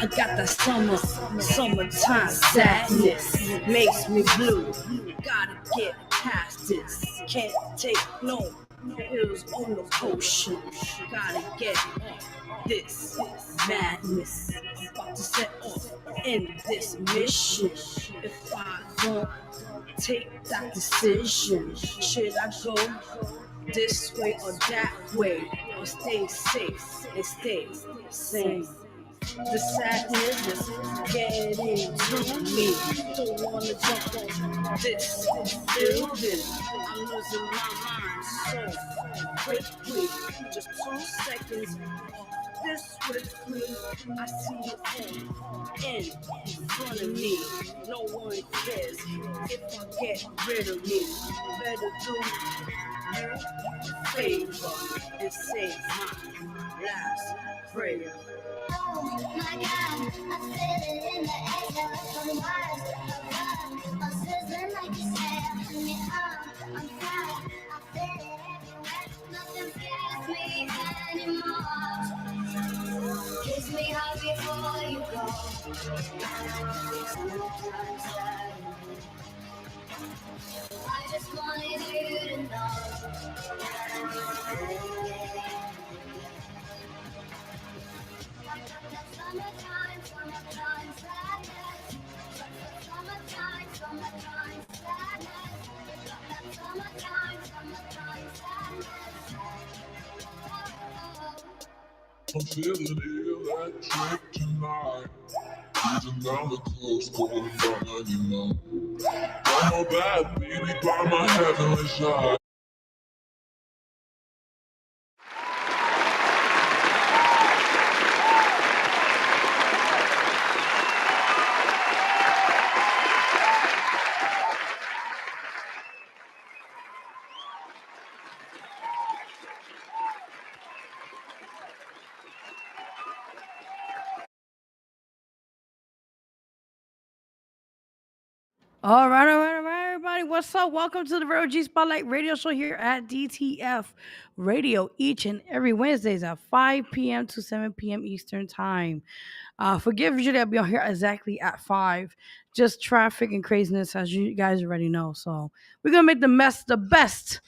I got that summertime sadness. Makes me blue. Gotta get past this. Can't take no pills on the potion. Gotta get off this madness. About to set off in this mission. If I don't take that decision, should I go this way or that way? Or stay safe and stay sane? The sadness is getting to me. Don't wanna jump on this building. I'm losing my mind so quickly. Just 2 seconds of this with me. I see it all in front of me. No one cares if I get rid of me. Better do you a favor and say my last prayer. Oh my God, I feel it in the air, from Mars, I'm sizzling like a sail, I'm fine, I feel it everywhere, nothing scares me anymore. Kiss me hard before you go. I just wanted you to Summertime, summertime sadness. Summertime, summertime sadness. Summertime, summertime sadness. I'm feeling electric tonight. Breathing down the close, going down anymore. I'm a bad baby by my heavenly side. All right, everybody. What's up? Welcome to the Vero G Spotlight Radio Show here at DTF Radio each and every Wednesdays at 5 p.m. to 7 p.m. Eastern Time. Forgive usually I'll be on here exactly at 5. Just traffic and craziness, as you guys already know. So we're gonna make the best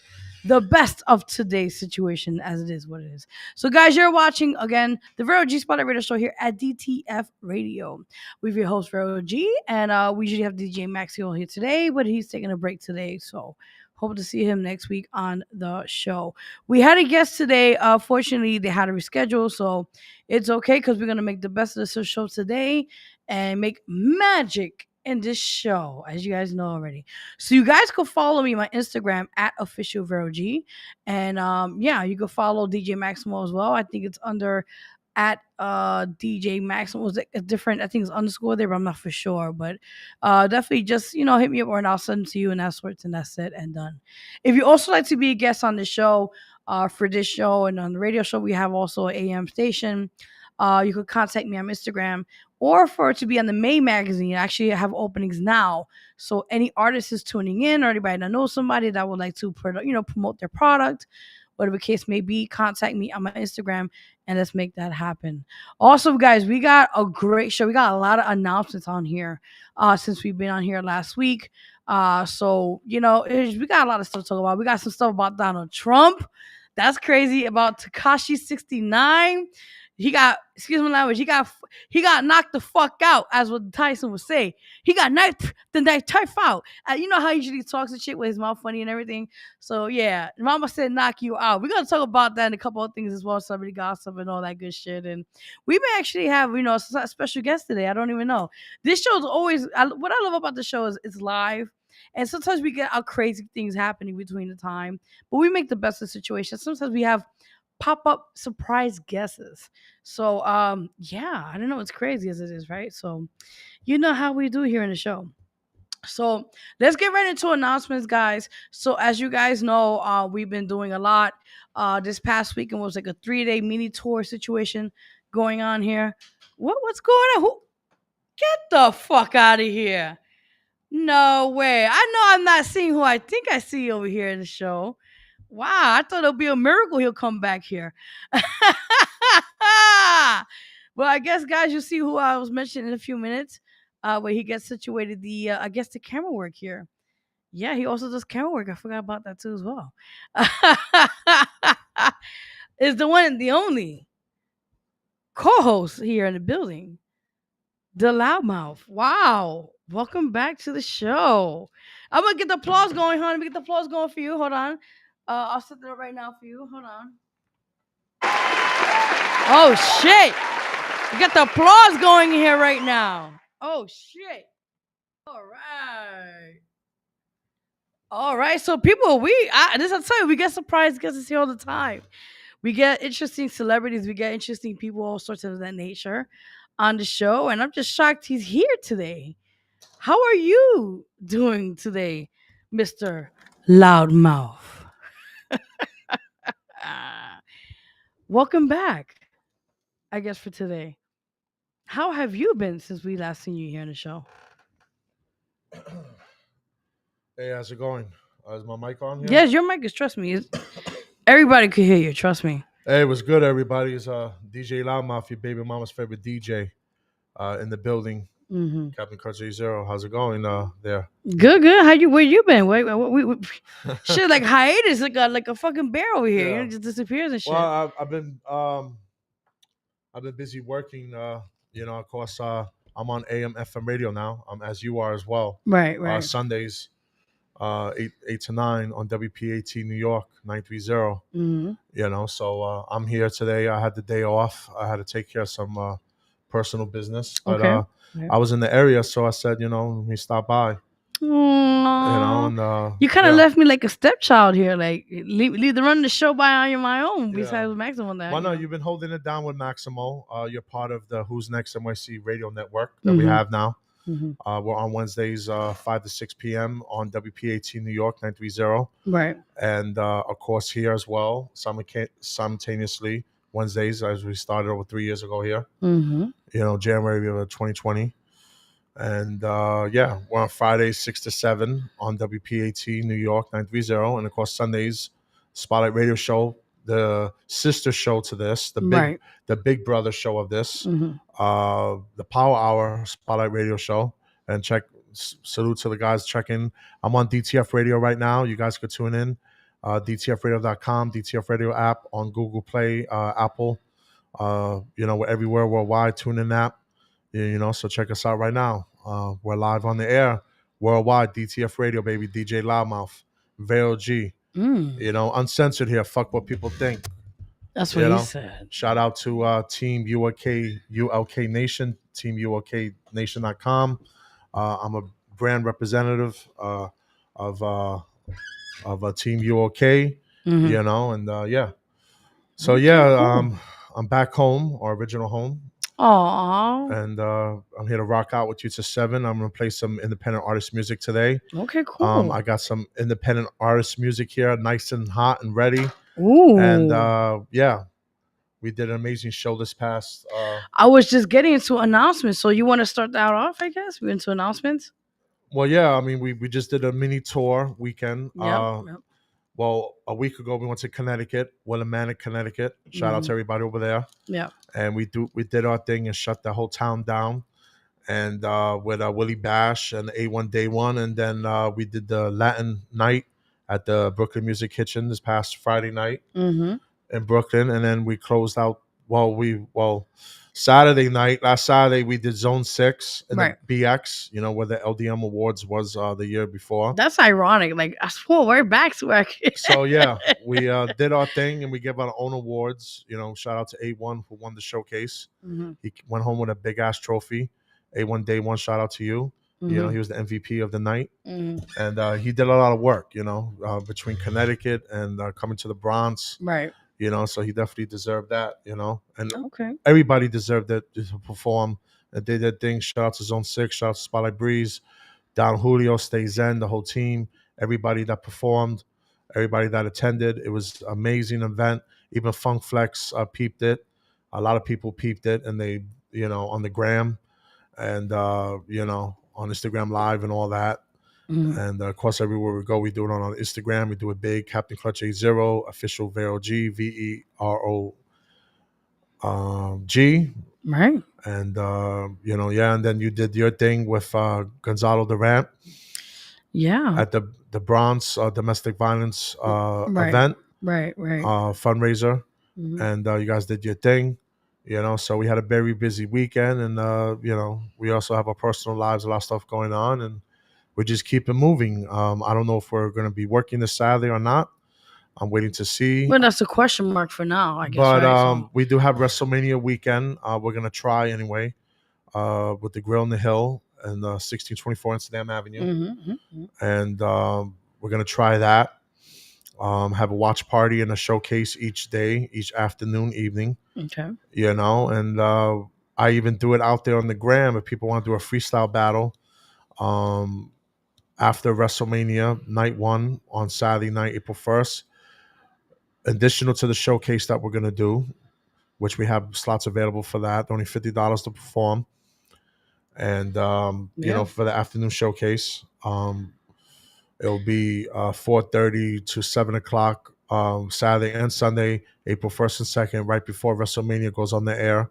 of today's situation as it is what it is. So, guys, you're watching again the Vero G Spotlight Radio Show here at DTF Radio. With your host Vero G, and we usually have DJ Maxio here today, but he's taking a break today. So, hope to see him next week on the show. We had a guest today. Fortunately, they had to reschedule, so it's okay because we're gonna make the best of the show today and make magic in this show, as you guys know already. So you guys can follow me on my Instagram at official Vero G, and yeah, you can follow DJ Maximo as well. I think it's under at DJ Maximo. Was it a different? I think it's underscore there, but I'm not for sure. But definitely just hit me up or and I'll send it to you and that sorts and that's it and done. If you also like to be a guest on the show, for this show and on the radio show, we have also an AM station. You could contact me on Instagram or for it to be on the May magazine. Actually, I have openings now. So any artist is tuning in or anybody that knows somebody that would like to promote their product, whatever the case may be, contact me on my Instagram and let's make that happen. Also, guys, we got a great show. We got a lot of announcements on here since we've been on here last week. So we got a lot of stuff to talk about. We got some stuff about Donald Trump. That's crazy. About Takashi 69. He got, excuse my language, he got knocked the fuck out, as what Tyson would say. He got knocked the knife out. You know how he usually talks and shit with his mouth funny and everything. So yeah, Mama said knock you out. We're gonna talk about that and a couple of things as well, celebrity gossip and all that good shit. And we may actually have a special guest today. I don't even know. This show's always what I love about the show is it's live. And sometimes we get our crazy things happening between the time, but we make the best of the situation. Sometimes we have pop-up surprise guesses. So yeah, I don't know, it's crazy as it is, right? So you know how we do here in the show. So let's get right into announcements, guys. So as you guys know, we've been doing a lot. This past weekend was like a 3-day mini tour situation going on here. What's going on? Get the fuck out of here. No way. I know I'm not seeing who I think I see over here in the show. Wow, I thought it'll be a miracle he'll come back here. But Well, I guess, guys, you see who I was mentioning in a few minutes. Where he gets situated. The I guess the camera work here. Yeah, he also does camera work. I forgot about that too as well. Is the one and the only co-host here in the building, the loudmouth. Wow. Welcome back to the show. I'm gonna get the applause going, honey. Let me get the applause going for you. Hold on. I'll set that up right now for you. Hold on. Oh shit. We got the applause going here right now. Oh shit. All right. All right. So people, this I tell you, we get surprised guests here all the time. We get interesting celebrities, we get interesting people, all sorts of that nature on the show. And I'm just shocked he's here today. How are you doing today, Mr. Loudmouth? Ah, welcome back, I guess, for today. How have you been since we last seen you here on the show? Hey, how's it going? Is my mic on here? Yes, your mic is, trust me, everybody could hear you, trust me. Hey, what's good, everybody? It's DJ Loudmouth, your baby mama's favorite DJ, in the building. Hmm. Captain Cut Zero. How's it going there? Good, good. Where you been? Shit, like hiatus, like a fucking bear over here. You Yeah. know, just disappears and shit. Well, I've been busy working. Of course, I'm on AM FM radio now. As you are as well. Right, right. Sundays, 8 to 9 on WPAT New York 930. Hmm. So I'm here today. I had the day off. I had to take care of some personal business, but Okay. Yeah. I was in the area, so I said, let me stop by. Aww. And You kind of yeah. left me like a stepchild here. Like leave the run the show by on my own. Yeah. Besides with Maximum, that. Well, no, you know. you've been holding it down with Maximo. You're part of the Who's Next NYC radio network that we Mhm. have now. Mhm. We're on Wednesdays, 5 to 6 p.m. on WPAT New York 930. Right. And of course, here as well, simultaneously, Wednesdays, as we started over 3 years ago here, Mm-hmm. January of 2020. And we're on Fridays 6 to 7 on WPAT New York 930. And of course, Sundays, Spotlight Radio Show, the sister show to this, Right. the big brother show of this, Mm-hmm. the Power Hour Spotlight Radio Show. And salute to the guys checking. I'm on DTF Radio right now. You guys could tune in. DTFradio.com, DTF Radio app on Google Play, Apple. We're everywhere worldwide. Tune in app. So check us out right now. We're live on the air worldwide. DTF Radio, baby. DJ Loudmouth, Vero G. Uncensored here. Fuck what people think. That's what he said. Shout out to Team ULK Nation, Team ULK Nation.com. I'm a brand representative of Team ULK. Mhm. And yeah. So Okay, yeah, cool. I'm back home, our original home. Aw. And I'm here to rock out with you to 7. I'm gonna play some independent artist music today. Okay, cool. I got some independent artist music here, nice and hot and ready. Ooh. And we did an amazing show this past. I was just getting into announcements. So you want to start that off? I guess we're into announcements. Well, yeah, I mean, we just did a mini tour weekend. Yep. Well, a week ago we went to Connecticut, Willimantic, Connecticut. Shout out to everybody over there. Yeah. And we did our thing and shut the whole town down. And with Willie Bash and A1 Day One, and then we did the Latin night at the Brooklyn Music Kitchen this past Friday night Mm-hmm. in Brooklyn, and then we closed out. Last Saturday we did Zone 6 in Right. the BX, where the LDM Awards was the year before. That's ironic. Like, I swear we're back to work. So yeah, we did our thing and we gave out our own awards. Shout out to A1 who won the showcase. Mm-hmm. He went home with a big ass trophy. A1 Day One, shout out to you. Mm-hmm. He was the MVP of the night. Mm-hmm. And he did a lot of work, between Connecticut and coming to the Bronx. Right. So he definitely deserved that, and Okay. everybody deserved it to perform. They did their thing. Shout out to Zone 6, shout out to Spotlight Breeze, Don Julio, Stay Zen, the whole team, everybody that performed, everybody that attended. It was an amazing event. Even Funk Flex peeped it. A lot of people peeped it, and they, on the gram and, on Instagram Live and all that. Mm-hmm. And of course, everywhere we go, we do it on Instagram. We do it big. Captain Clutch 80, official Vero G, Vero G. Right. And yeah, and then you did your thing with Gonzalo Durant Yeah. at the Bronx domestic violence Right. event Right. Right. fundraiser, Hmm. and you guys did your thing. So we had a very busy weekend, and we also have our personal lives, a lot of stuff going on, and we just keep it moving. I don't know if we're going to be working this Saturday or not. I'm waiting to see. Well, that's a question mark for now, I guess, But right? So. we do have WrestleMania weekend. We're gonna try anyway with the Grill on the Hill and 1624 Amsterdam Avenue, Mm-hmm. and we're gonna try that. Have a watch party and a showcase each day, each afternoon, evening. Okay. And I even threw it out there on the gram if people want to do a freestyle battle. Um, After WrestleMania night one on Saturday night, April 1st, additional to the showcase that we're gonna do, which we have slots available for that. Only $50 to perform, and Yeah. for the afternoon showcase, it'll be 4:30 to 7 o'clock Saturday and Sunday, April 1st and 2nd, right before WrestleMania goes on the air,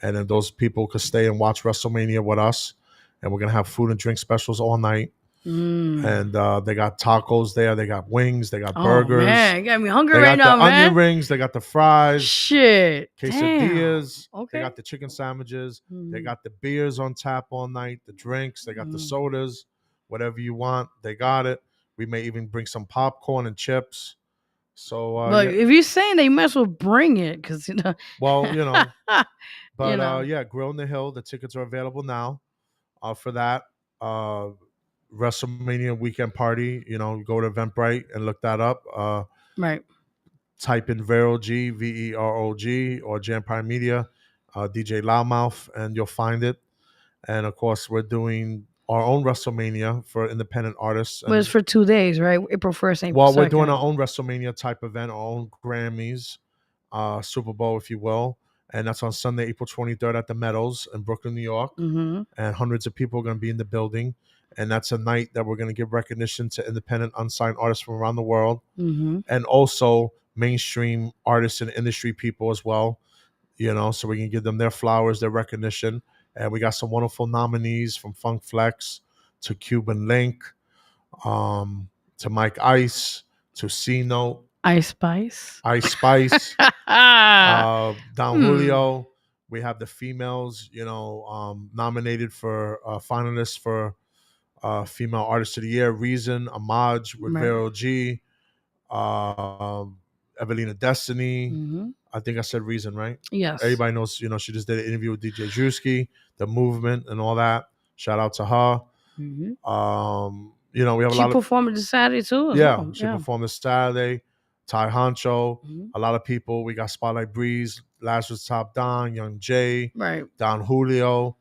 and then those people could stay and watch WrestleMania with us, and we're gonna have food and drink specials all night. Mm. And they got tacos there, they got wings, they got Oh burgers, man, you got me hungry they right got now, the onion man. rings, they got the fries, Shit. Damn. quesadillas. They Okay. got the chicken sandwiches. They Mm-hmm. got the beers on tap all night, the drinks. They got the Mm-hmm. sodas, whatever you want. They got it. We may even bring some popcorn and chips. So, Look, yeah, if you're saying they mess with, bring it, cause well, you but know. yeah, Grill on the Hill. The tickets are available now for that. Uh, WrestleMania weekend party. Go to Eventbrite and look that up. Right. Type in Vero G, Verog, or Jam Prime Media, DJ Loudmouth, and you'll find it. And of course, we're doing our own WrestleMania for independent artists. But it's And for 2 days, right? April 1st, April well, we're doing 2nd. our own WrestleMania type event, our own Grammys, Super Bowl, if you will. And that's on Sunday, April 23rd at the Meadows in Brooklyn, New York. Mm-hmm. And hundreds of people are going to be in the building. And that's a night that we're going to give recognition to independent, unsigned artists from around the world, Mm-hmm. and also mainstream artists and industry people as well. So we can give them their flowers, their recognition. And we got some wonderful nominees from Funk Flex to Cuban Link, to Mike Ice, to C Note, Ice Spice. Ice Spice, hmm. Don Julio. We have the females, nominated for finalists for Female Artist of the Year, Reason, Amaj with Right. Vero G, Evelina Destiny. Mm-hmm. I think I said Reason, right? Yes. Everybody knows, she just did an interview with DJ Drewski, the movement and all that. Shout out to her. Mm-hmm. We have a She lot of, performed this Saturday too, as yeah, well. she Yeah. performed this Saturday. Ty Honcho, Mm-hmm. a lot of people. We got Spotlight Breeze, Lazarus Top Don, Young Jay, Right. Don Julio.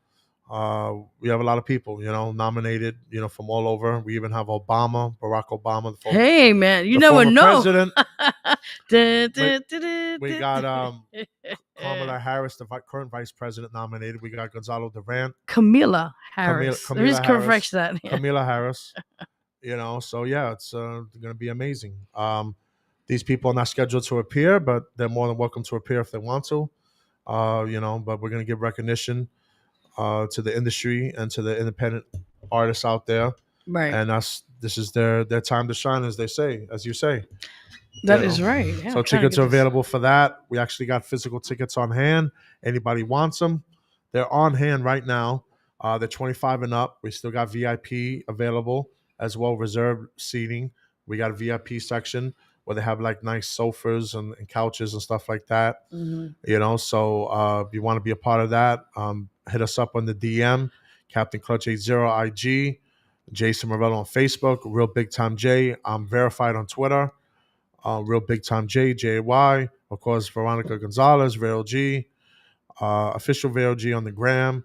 We have a lot of people, nominated, from all over. We even have Barack Obama, Hey, man, you the never former know. president. Dun, We, dun, dun, dun, we dun, got dun. Kamala Harris, the current vice president, nominated. We got Gonzalo Durant, Camila Camila, Harris. Let me Camila just correct Harris, that. Yeah. Camila Harris. So yeah, it's going to be amazing. These people are not scheduled to appear, but they're more than welcome to appear if they want to. But we're going to give recognition to the industry and to the independent artists out there, Right. and this is their time to shine, as they say, as you say. That is right. Yeah, So I'm trying to tickets get are this. available for that. We actually got physical tickets on hand. Anybody wants them? They're on hand right now. They're 25 and up. We still got VIP available as well, reserved seating. We got a VIP section where they have like nice sofas and couches and stuff like that. Mm-hmm. So if you want to be a part of that, hit us up on the DM, Captain Clutch 80 IG, Jason Morello on Facebook, Real Big Time J. I'm verified on Twitter. Real Big Time JY, of course, Veronica Gonzalez, Vero G, official Vero G on the gram.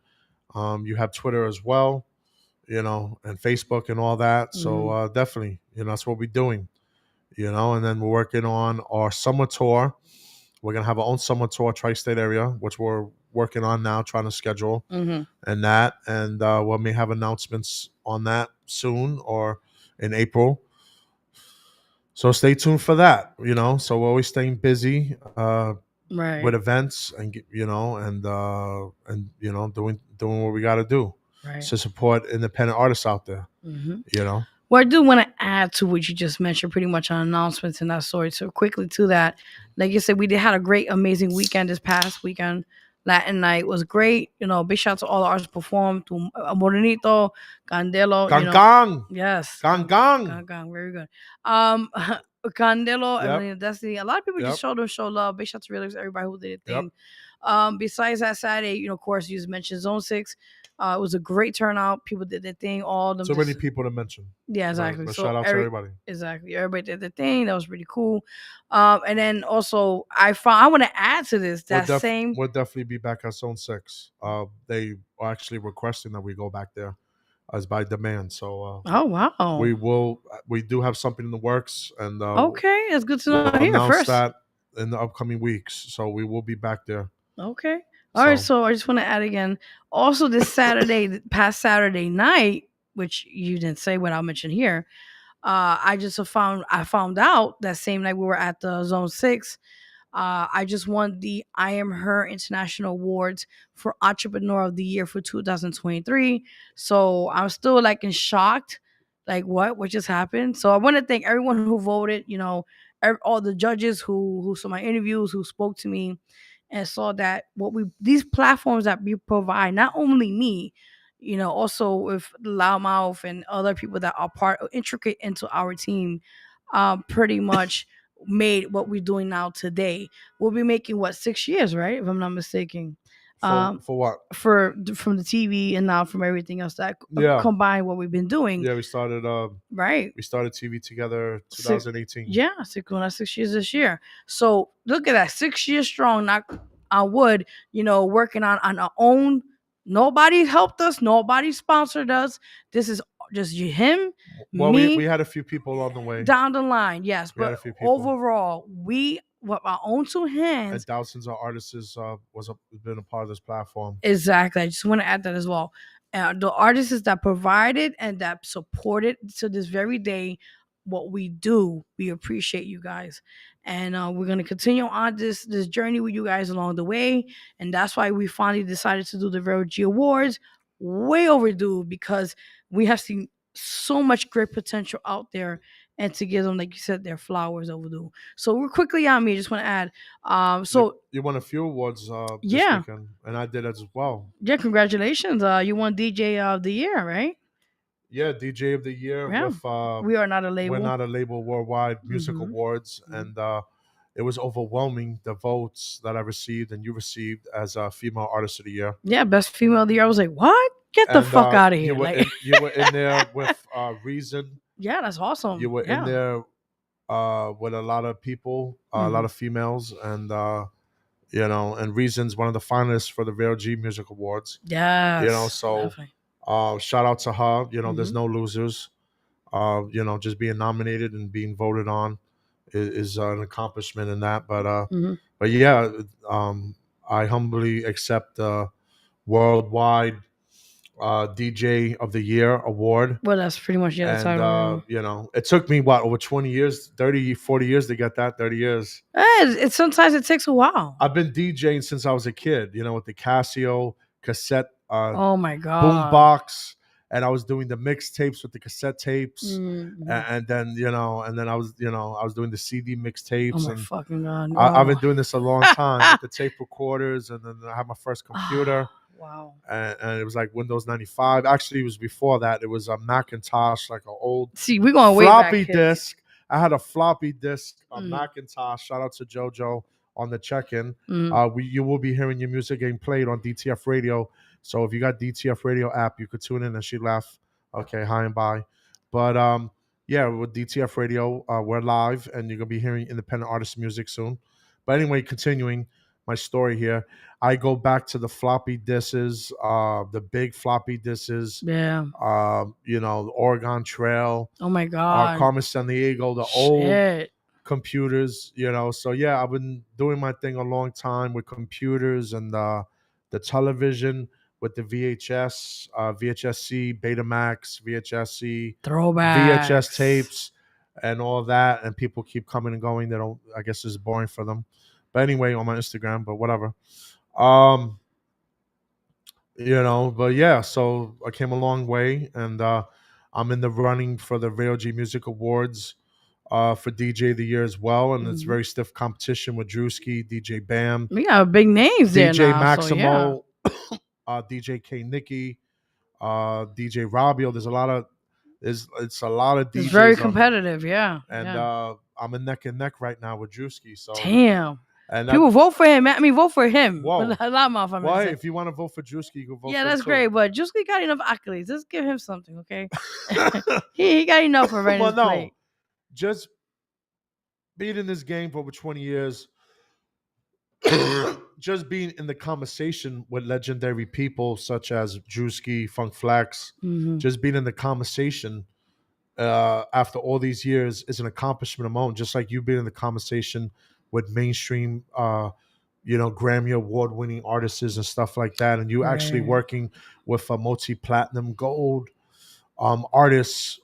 You have Twitter as well, and Facebook and all that. So Mm-hmm. definitely, that's what we're doing, and then we're working on our summer tour. We're going to have our own summer tour, tri-state area, which we're working on now, trying to schedule Mm-hmm. and that. And we may have announcements on that soon or in April. So stay tuned for that, So we're always staying busy. Right. with events and doing what we got to do Right. to support independent artists out there. Hmm. You know, Well, I do want to add to what you just mentioned, pretty much on announcements and that sort. So quickly to that, like you said, we did had a great, amazing weekend this past weekend. Latin night was great. Big shout out to all the artists performed. To Morenito, Candelo. gang gang, Yes, gang gang. very good. Um, Candelo, Yep, Evelina Destiny. A lot of people just yep, show love. Big shout out to really everybody who did a yep. thing. Besides that Saturday, of course, you just mentioned Zone 6. It was a great turnout. People did their thing. All of them So many just people to mention, yeah, exactly. but So shout out to everybody. everybody did their thing. That was pretty cool. And then also I want to add to this that same. We'll definitely be back at Zone 6. They are actually requesting that we go back there as by demand. So Oh wow. we do have something in the works, and Okay, that's good to we'll know here announce first. that in the upcoming weeks. So we will be back there. Okay. All right. So So I just want to add again. Also, this Saturday, past Saturday night, which you didn't say what I'll mention here. I found out that same night we were at the Zone 6. I just won the I Am Her International Awards for Entrepreneur of the Year for 2023. So I'm still like in shocked, like what just happened. So I want to thank everyone who voted. All the judges who saw my interviews, who spoke to me, and saw that what we these platforms that we provide, not only me, also with Loudmouth and other people that are part intricate into our team, pretty much made what we're doing now today. We'll be making what 6 years, right? If I'm not mistaken. Um, for what? from the TV and now from everything else that Yeah, combine what we've been doing, yeah. right? We started TV together Six, 2018. yeah, going on 6 years this year. So look at that, 6 years strong. Not on wood, working on our own. Nobody helped us. Nobody sponsored us. This is just him, Well, we me, had a few people on the way. down the line. Yes, We had but a few people, overall, we with our own two and hands. thousands of artists been a part of this platform. Exactly. I just want to add that as well. The artists that provided and that supported to this very day what we do, we appreciate you guys, and we're gonna continue on this journey with you guys along the way, and that's why we finally decided to do the Vero G Awards. Way overdue because we have seen so much great potential out there, and to give them, like you said, their flowers overdue. So we're quickly on me. Just want to add, so You won a few awards this yeah, weekend, and I did as well. yeah, congratulations. You won DJ of the year, right? Yeah, DJ of the year Yeah. with We are not a We're label. Not a Label Worldwide Music Hmm. Awards, and it was overwhelming the votes that I received and you received as a female artist of the year. Yeah, best female of the year. I was like, what? Get the And fuck out of here. Like, you were in there with Reason. yeah, that's You awesome. were in Yeah. there with a lot of people, a lot Hmm. of females, and and Reason's one of the finalists for the Vero G Music Awards. Yes. So Definitely. shout out to her. There's Hmm. no losers. Just being nominated and being voted on is an accomplishment in that. Hmm. But yeah, I humbly accept the worldwide DJ of the Year award. Well, that's pretty much the And title already. it took me what, over 20 years, 30, 40 years to get that. 30 years. Sometimes it takes a while. I've been DJing since I was a kid. With the Casio cassette Oh my god. boombox, and I was doing the mixtapes with the cassette tapes, Mhm. and then I was doing the CD Oh mixtapes, my and fucking god. I've Oh. been doing this a long time with the tape recorders, and then I had my first computer, Wow. and it was like Windows 95. Actually, it was before that. It was a Macintosh, like an old See, we're going way back. floppy Kids. disk. I had a floppy disk, a Mm. Macintosh. Shout out to JoJo on the check-in. Mm. You will be hearing your music getting played on DTF Radio. So if you got DTF Radio app, you could tune in and she left. Okay, hi and bye. But yeah, with DTF Radio, we're live and you're gonna be hearing independent artist music soon. But anyway, continuing my story here, I go back to the floppy disses, the big floppy disses. Yeah. The Oregon Trail, Oh my god. Carmen San Diego, the old Shit. computers, So yeah, I've been doing my thing a long time with computers and the television with the VHS, VHS-C, Betamax, VHS-C, VHS Throwbacks. tapes, and all that. And people keep coming and going. They don't. I guess it's boring for them. But anyway, on my Instagram, but whatever. Um, but yeah, so I came a long way, and I'm in the running for the VOG Music Awards for DJ of the Year as well, and it's Mhm. very stiff competition with Drewski, DJ Bam, We got big names there DJ now, so yeah, Maximo, DJ K Nicky, DJ Rabio. There's a lot of it's a lot of it's very DJs on, competitive. Yeah, and yeah. I'm a neck and neck right now with Drewski. So Damn. and that People vote for him. I mean, vote for him. whoa. A lot more, if I meant Well, to hey, say. if you want to vote for Drewski, you can vote Yeah, for him that's too. great. But Juicy got enough accolades. Let's give him something, okay? he got enough already on Well, his no, plate. just being in this game for over 20 years, just being in the conversation with legendary people such as Drewski, Funk Flex, Hmm. just being in the conversation after all these years is an accomplishment alone. Just like you being in the conversation with mainstream, Grammy award winning artists and stuff like that, and you actually Right. working with a multi platinum gold artists,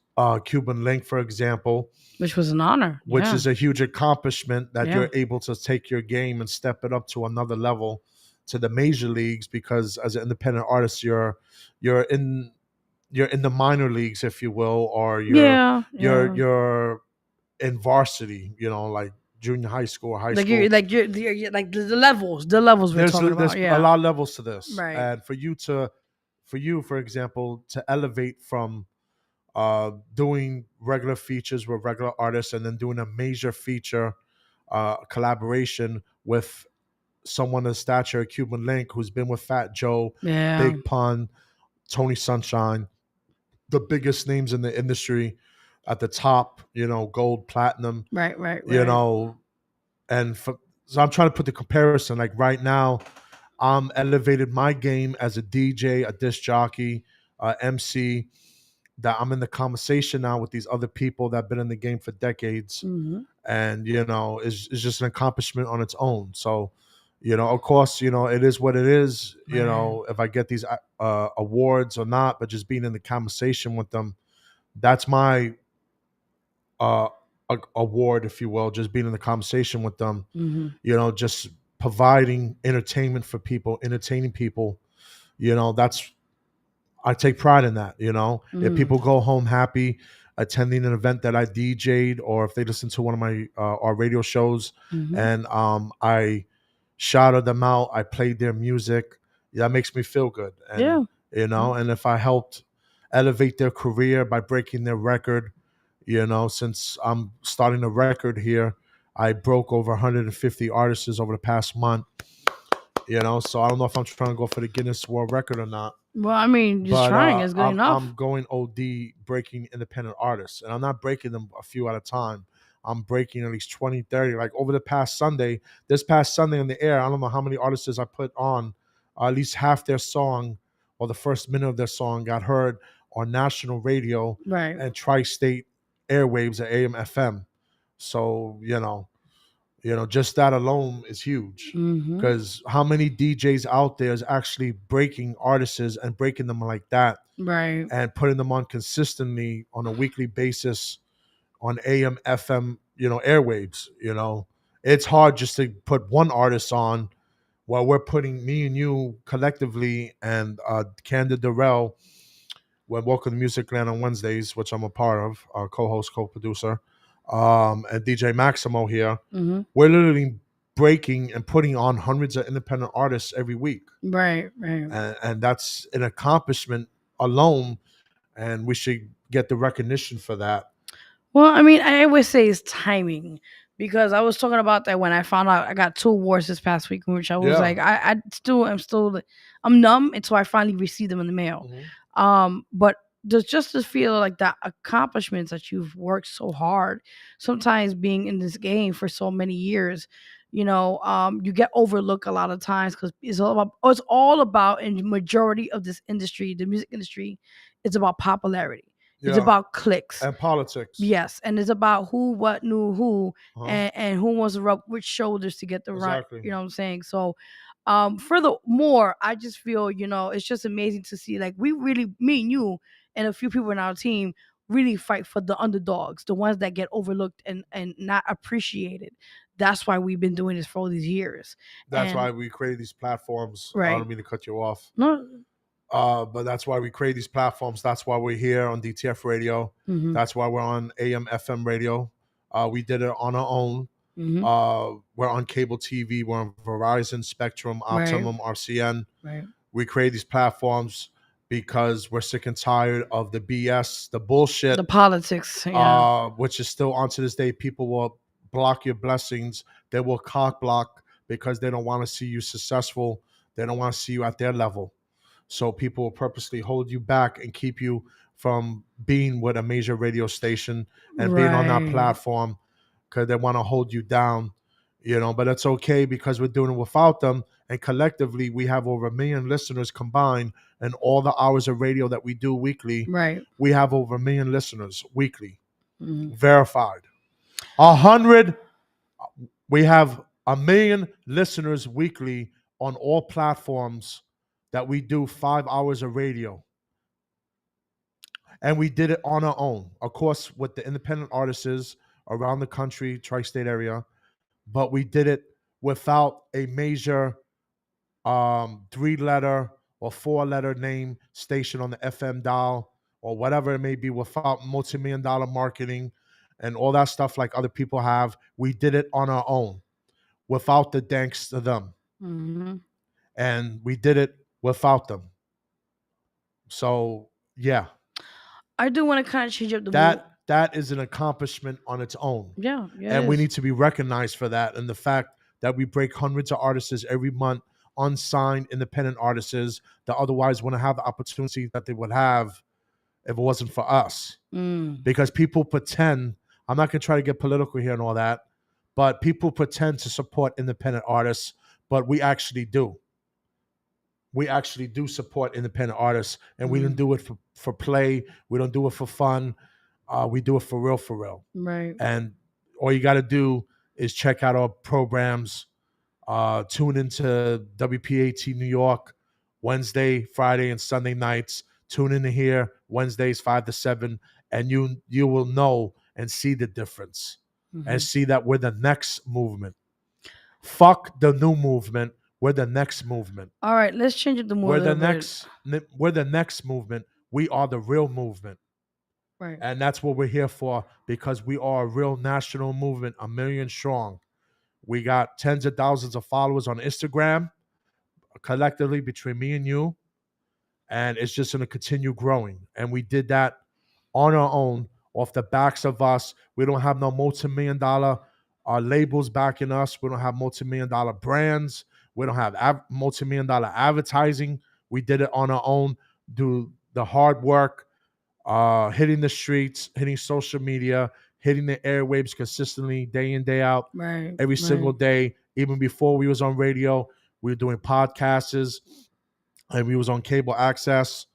Cuban Link, for example, Which was an honor. which Yeah. is a huge accomplishment that Yeah. you're able to take your game and step it up to another level to the major leagues because as an independent artist you're in you're in the minor leagues if you will or Yeah. you're Yeah. you're in varsity like junior high Like you're school. like the levels we're talking There's about. a Yeah. lot of levels to this, Right. and for you for example to elevate from doing regular features with regular artists and then doing a major feature collaboration with someone of stature, Cuban Link, who's been with Fat Joe, Yeah. Big Pun, Tony Sunshine, the biggest names in the industry at the top, gold, platinum, Right. Right. you Right. know, and so I'm trying to put the comparison. Like right now, I'm elevated my game as a DJ, a disc jockey, MC, that I'm in the conversation now with these other people that have been in the game for decades, Hmm. and is just an accomplishment on its own. So, of course, it is what it is. Right. If I get these awards or not, but just being in the conversation with them, that's my uh, award, if you will. Just being in the conversation with them, Hmm. just providing entertainment for people, entertaining people. That's I take pride in that. If Hmm. people go home happy attending an event that I DJ'd, or if they listen to one of my our radio shows, Hmm. and I shouted them out, I played their music. That makes me feel good, and Yeah. Yeah. and if I helped elevate their career by breaking their record, since I'm starting a record here, I broke over 150 artists over the past month. So I don't know if I'm trying to go for the Guinness World Record or not, Well, I mean, just but trying is good I'm enough. going OD breaking independent artists, and I'm not breaking them a few at a time. I'm breaking at least 20, 30. Like over the past Sunday, this past Sunday on the air, I don't know how many artists I put on. At least half their song or the first minute of their song got heard on national radio Right. and tri-state airwaves at AM FM. So just that alone is huge. Hmm. Because how many DJs out there is actually breaking artists and breaking them like that Right. and putting them on consistently on a weekly basis on AM, FM, airwaves. It's hard just to put one artist on while we're putting me and you collectively and Candid Durrell, when Welcome to Music Land on Wednesdays, which I'm a part of, co-host, co-producer, and DJ Maximo here. Hmm. We're literally breaking and putting on hundreds of independent artists every week, Right. Right. and that's an accomplishment alone. And we should get the recognition for that. Well, I mean, I always say it's timing because I was talking about that when I found out I got two awards this past week, in which I was Yeah. like, I'm numb until I finally received them in the mail. Mhm. But just to feel like that accomplishments that you've worked so hard, sometimes being in this game for so many years, you get overlooked a lot of times because it's all about in the majority of this industry, the music industry, it's about popularity. It's Yeah. about clicks. And politics. Yes, and it's about who, what, knew who, Uh-huh. and who wants to rub which shoulders to get the right. Exactly. You know what I'm saying? So, furthermore, I just feel it's just amazing to see like we really, me and you, and a few people in our team, really fight for the underdogs, the ones that get overlooked and not appreciated. That's why we've been doing this for all these years. That's And why we create these platforms. I right. don't mean to cut you off. No. But that's why we create these platforms. That's why we're here on DTF Radio. Mhm. That's why we're on AM, FM radio. We did it on our own. Mhm. We're on cable TV. We're on Verizon, Spectrum, Right. Optimum, RCN. Right. We create these platforms because we're sick and tired of the BS, the bullshit, The politics. Yeah. which is still on to this day. People will block your blessings. They will cock block because they don't want to see you successful. They don't want to see you at their level. So people will purposely hold you back and keep you from being with a major radio station and being on that Right. platform because they want to hold you down, you know. But it's okay because we're doing it without them. And collectively, we have over 1 million listeners combined, and all the hours of radio that we do weekly, Right. we have over 1 million listeners weekly, Mhm. verified. 100, we have 1 million listeners weekly on all platforms that we do 5 hours of radio. And we did it on our own, of course, with the independent artists around the country, tri-state area. But we did it without a major 3-letter or 4-letter name station on the FM dial or whatever it may be, without multi-million-dollar marketing and all that stuff like other people have. We did it on our own without the thanks to them. Mhm. And we did it without them. So yeah, I do want to kind of change up the mood. that is an accomplishment on its own. Yeah. Yeah. And it we is. need to be recognized for that. And the fact that we break hundreds of artists every month, unsigned independent artists that otherwise wouldn't have the opportunity that they would have if it wasn't for us. Mm. Because people pretend, I'm not going to try to get political here and all that, but people pretend to support independent artists, but we actually do. We actually do support independent artists, and we don't do it for play. We don't do it for fun. We do it for real, for real. Right. And all you got to do is check out our programs. Tune into WPAT New York Wednesday, Friday, and Sunday nights. Tune in here Wednesdays 5 to 7, and you will know and see the difference, and see that we're the next movement. Fuck the new movement. We're the next movement. All right, let's change up the mood a We're the little bit. we're the next movement. We are the real movement. Right. And that's what we're here for, because we are a real national movement, 1 million strong. We got tens of thousands of followers on Instagram, collectively between me and you. And it's just going to continue growing. And we did that on our own, off the backs of us. We don't have no multi-million-dollar labels backing us. We don't have multi-million-dollar brands. We don't have multi-million-dollar advertising. We did it on our own, do the hard work, hitting the streets, hitting social media, hitting the airwaves consistently, day in, day out, Right. every single day. Even before we was on radio, we were doing podcasts, and we was on cable access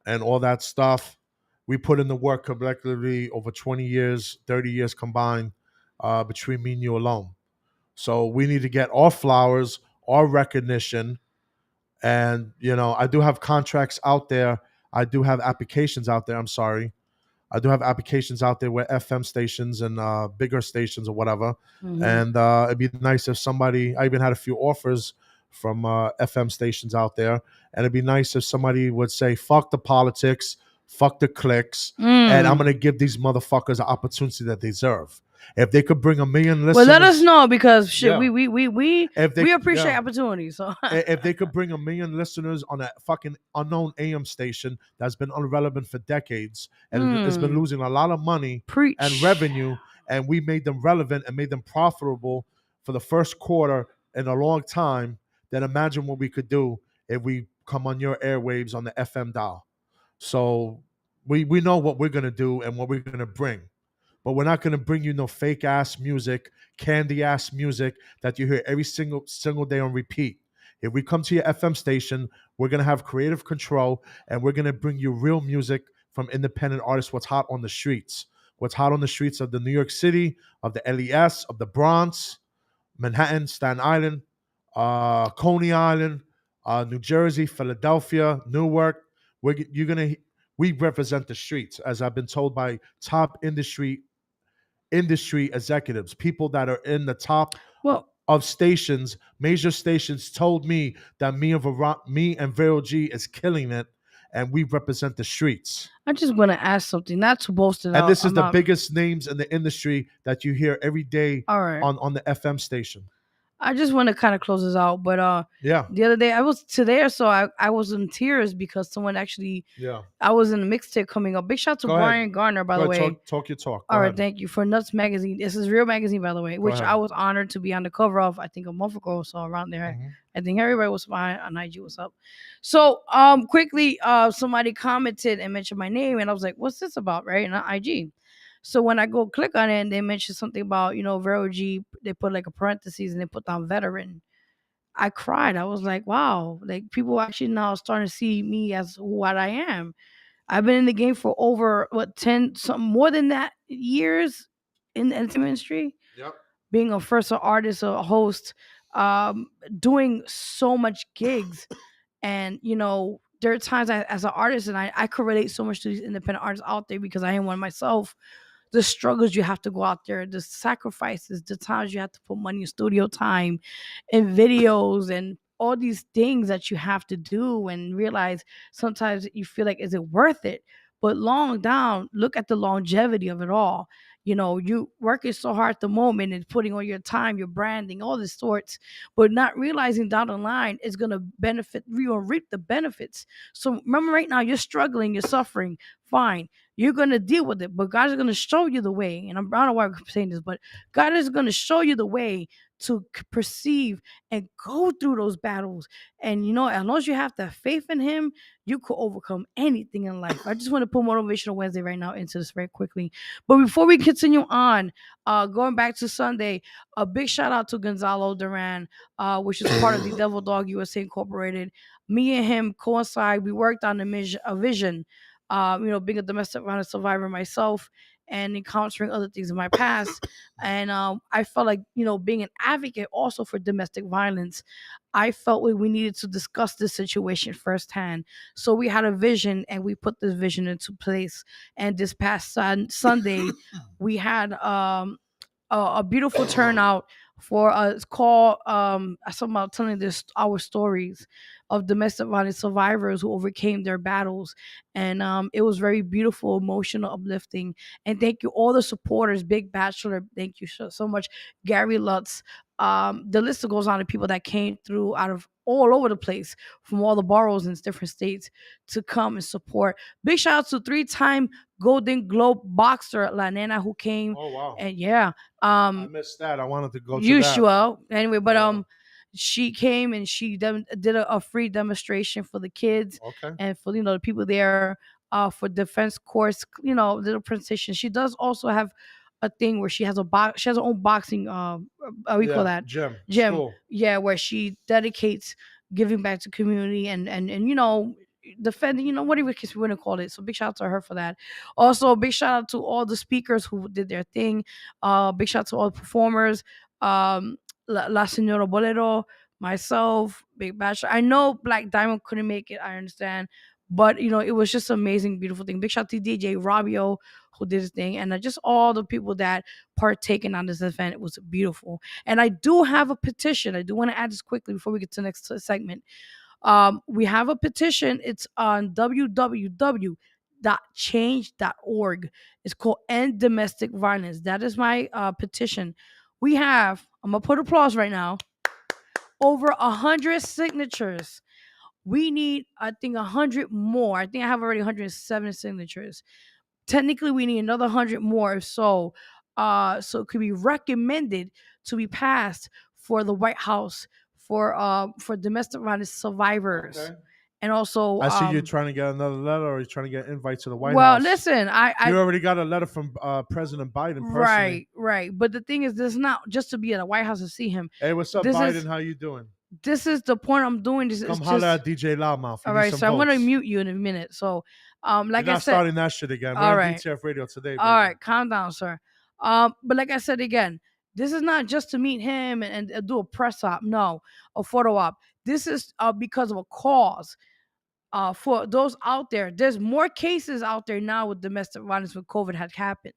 and all that stuff. We put in the work collectively over 20 years, 30 years combined, between me and you alone. So we need to get our flowers, our recognition. And, you know, I do have contracts out there. I do have applications out there. I'm sorry. I do have applications out there with FM stations and bigger stations or whatever. And it'd be nice if somebody, I even had a few offers from FM stations out there. And it'd be nice if somebody would say, fuck the politics, fuck the clicks, and I'm going to give these motherfuckers an opportunity that they deserve. If they could bring 1 million listeners. Well, let us know, because shit, Yeah. we appreciate yeah. opportunities. So If they could bring 1 million listeners on a fucking unknown AM station that's been irrelevant for decades and it's been losing a lot of money preach and revenue, and we made them relevant and made them profitable for the first quarter in a long time, then imagine what we could do if we come on your airwaves on the FM dial. So we know what we're going to do and what we're going to bring. But we're not going to bring you no fake ass music, candy ass music that you hear every single day on repeat. If we come to your FM station, we're going to have creative control, and we're going to bring you real music from independent artists, what's hot on the streets. What's hot on the streets of the New York City, of the LES, of the Bronx, Manhattan, Staten Island, Coney Island, New Jersey, Philadelphia, Newark. You're going to We represent the streets, as I've been told by top industry executives, people that are in the top Well, of stations, major stations, told me that me and Vero G is killing it, and we represent the streets. I just want to ask something, not to boast it And out. this is I'm the not. biggest names in the industry that you hear every day All right. on the FM station. I just want to kind of close this out, but Yeah, the other day I was today or so I was in tears because someone actually yeah. I was in a mixtape coming up. Big shout out to Go ahead. Brian Garner, by Go the ahead. way. Talk your talk. Go All right, ahead. thank you for Nuts Magazine. This is Real Magazine, by the way, Go which ahead. I was honored to be on the cover of. I think a month ago or so, around there. Mhm. I think everybody was fine on IG. What's up? So, quickly, somebody commented and mentioned my name, and I was like, "What's this about?" Right? And on IG. So when I go click on it, and they mentioned something about Vero G. They put like a parentheses and they put down veteran. I cried. I was like, "Wow!" Like people actually now starting to see me as what I am. I've been in the game for over what 10 something more than that years in the entertainment industry, Yep. being a first artist, a host, um, doing so much gigs. And there are times as an artist, and I could relate so much to these independent artists out there because I am one myself. The struggles you have to go out there, the sacrifices, the times you have to put money in studio time and videos and all these things that you have to do and realize sometimes you feel like, is it worth it? But long down, look at the longevity of it all. You working so hard at the moment and putting all your time, your branding, all these sorts, but not realizing down the line it's gonna benefit you and reap the benefits. So remember, right now you're struggling, you're suffering. Fine, you're gonna deal with it, but God is gonna show you the way. And I don't know why I'm saying this, but God is gonna show you the way to perceive and go through those battles. And as long as you have that faith in Him, you could overcome anything in life. I just want to put Motivational Wednesday right now into this very quickly. But before we continue on, going back to Sunday, a big shout out to Gonzalo Duran, which is part of the Devil Dog USA Incorporated. Me and him coincide. We worked on a vision. Being a domestic violence survivor myself and encountering other things in my past. And I felt like, being an advocate also for domestic violence, I felt we needed to discuss this situation firsthand. So we had a vision and we put this vision into place. And this past Sunday, we had a beautiful turnout for it's called something about telling this our stories of domestic violence survivors who overcame their battles. And it was very beautiful, emotional, uplifting. And thank you all the supporters. Big Bachelor, thank you so much. Gary Lutz, the list goes on of people that came through out of all over the place from all the boroughs in different states to come and support. Big shout out to three-time Golden Globe boxer La Nena who came. Oh wow. And yeah, I missed that. I wanted to go to that. usual anyway, but Yeah. she came and she did a free demonstration for the kids Okay. and for the people there for defense course, little presentation. She does also have a thing where she has her own boxing we call Yeah. that Gym. gym. School. Yeah, where she dedicates giving back to community and defending, whatever case we want to call it. So big shout out to her for that. Also big shout out to all the speakers who did their thing. Big shout out to all the performers. La Senora Bolero, myself, Big Bachelor. I know Black Diamond couldn't make it. I understand, but it was just amazing, beautiful thing. Big shout out to DJ Rabio who did his thing, and just all the people that partaken on this event. It was beautiful. And I do have a petition. I do want to add this quickly before we get to the next segment. We have a petition. It's on www.change.org. It's called End Domestic Violence. That is my petition. We have, I'm going to put applause right now, over 100 signatures. We need, I think, 100 more. I think I have already 107 signatures. Technically, we need another 100 more. So it could be recommended to be passed for the White House for domestic violence survivors. Okay. And also, I see you're trying to get another letter, or you're trying to get an invite to the White well, House. listen, You already got a letter from President Biden personally. right. But the thing is, this is not just to be at the White House to see him. Hey, what's up, This Biden? is How you doing? this is the point I'm doing. This Come is holler just at DJ Loudmouth. all right. So I'm gonna mute you in a minute. So, like You're I not said, starting that shit again. We're all on right. DTF Radio today, baby. All right, calm down, sir. But like I said again, this is not just to meet him and do a press op, no, a photo op. This is because of a cause. for those out there, there's more cases out there now with domestic violence when COVID had happened.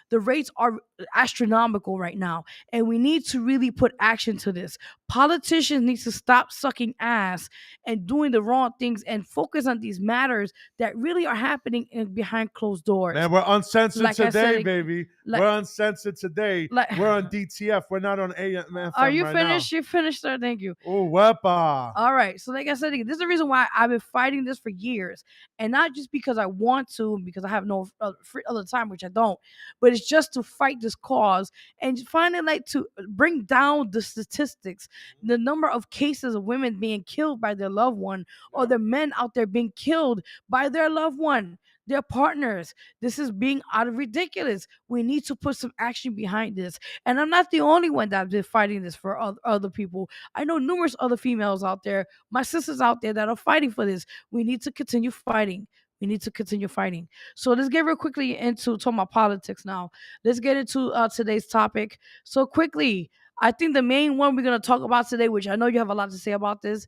The rates are astronomical right now, and we need to really put action to this. Politicians need to stop sucking ass and doing the wrong things and focus on these matters that really are happening behind closed doors. Man, we're uncensored Like I today, said, baby. like- we're uncensored today. like- We're on DTF. We're not on AM Are you right finished? You finished, sir? Thank you. now. Oh, wepa. All right. So, like I said, this is the reason why I've been fighting this for years, and not just because I want to, because I have no free other time, which I don't, but it's just to fight this cause and finally, like, to bring down the statistics, the number of cases of women being killed by their loved one, or the men out there being killed by their loved one, their partners. This is being out of ridiculous. We need to put some action behind this, and I'm not the only one that's been fighting this for other people. I know numerous other females out there, my sisters out there, that are fighting for this. We need to continue fighting. We need to continue fighting. So let's get real quickly into talking about politics now. Let's get into today's topic. So quickly, I think the main one we're gonna talk about today, which I know you have a lot to say about this.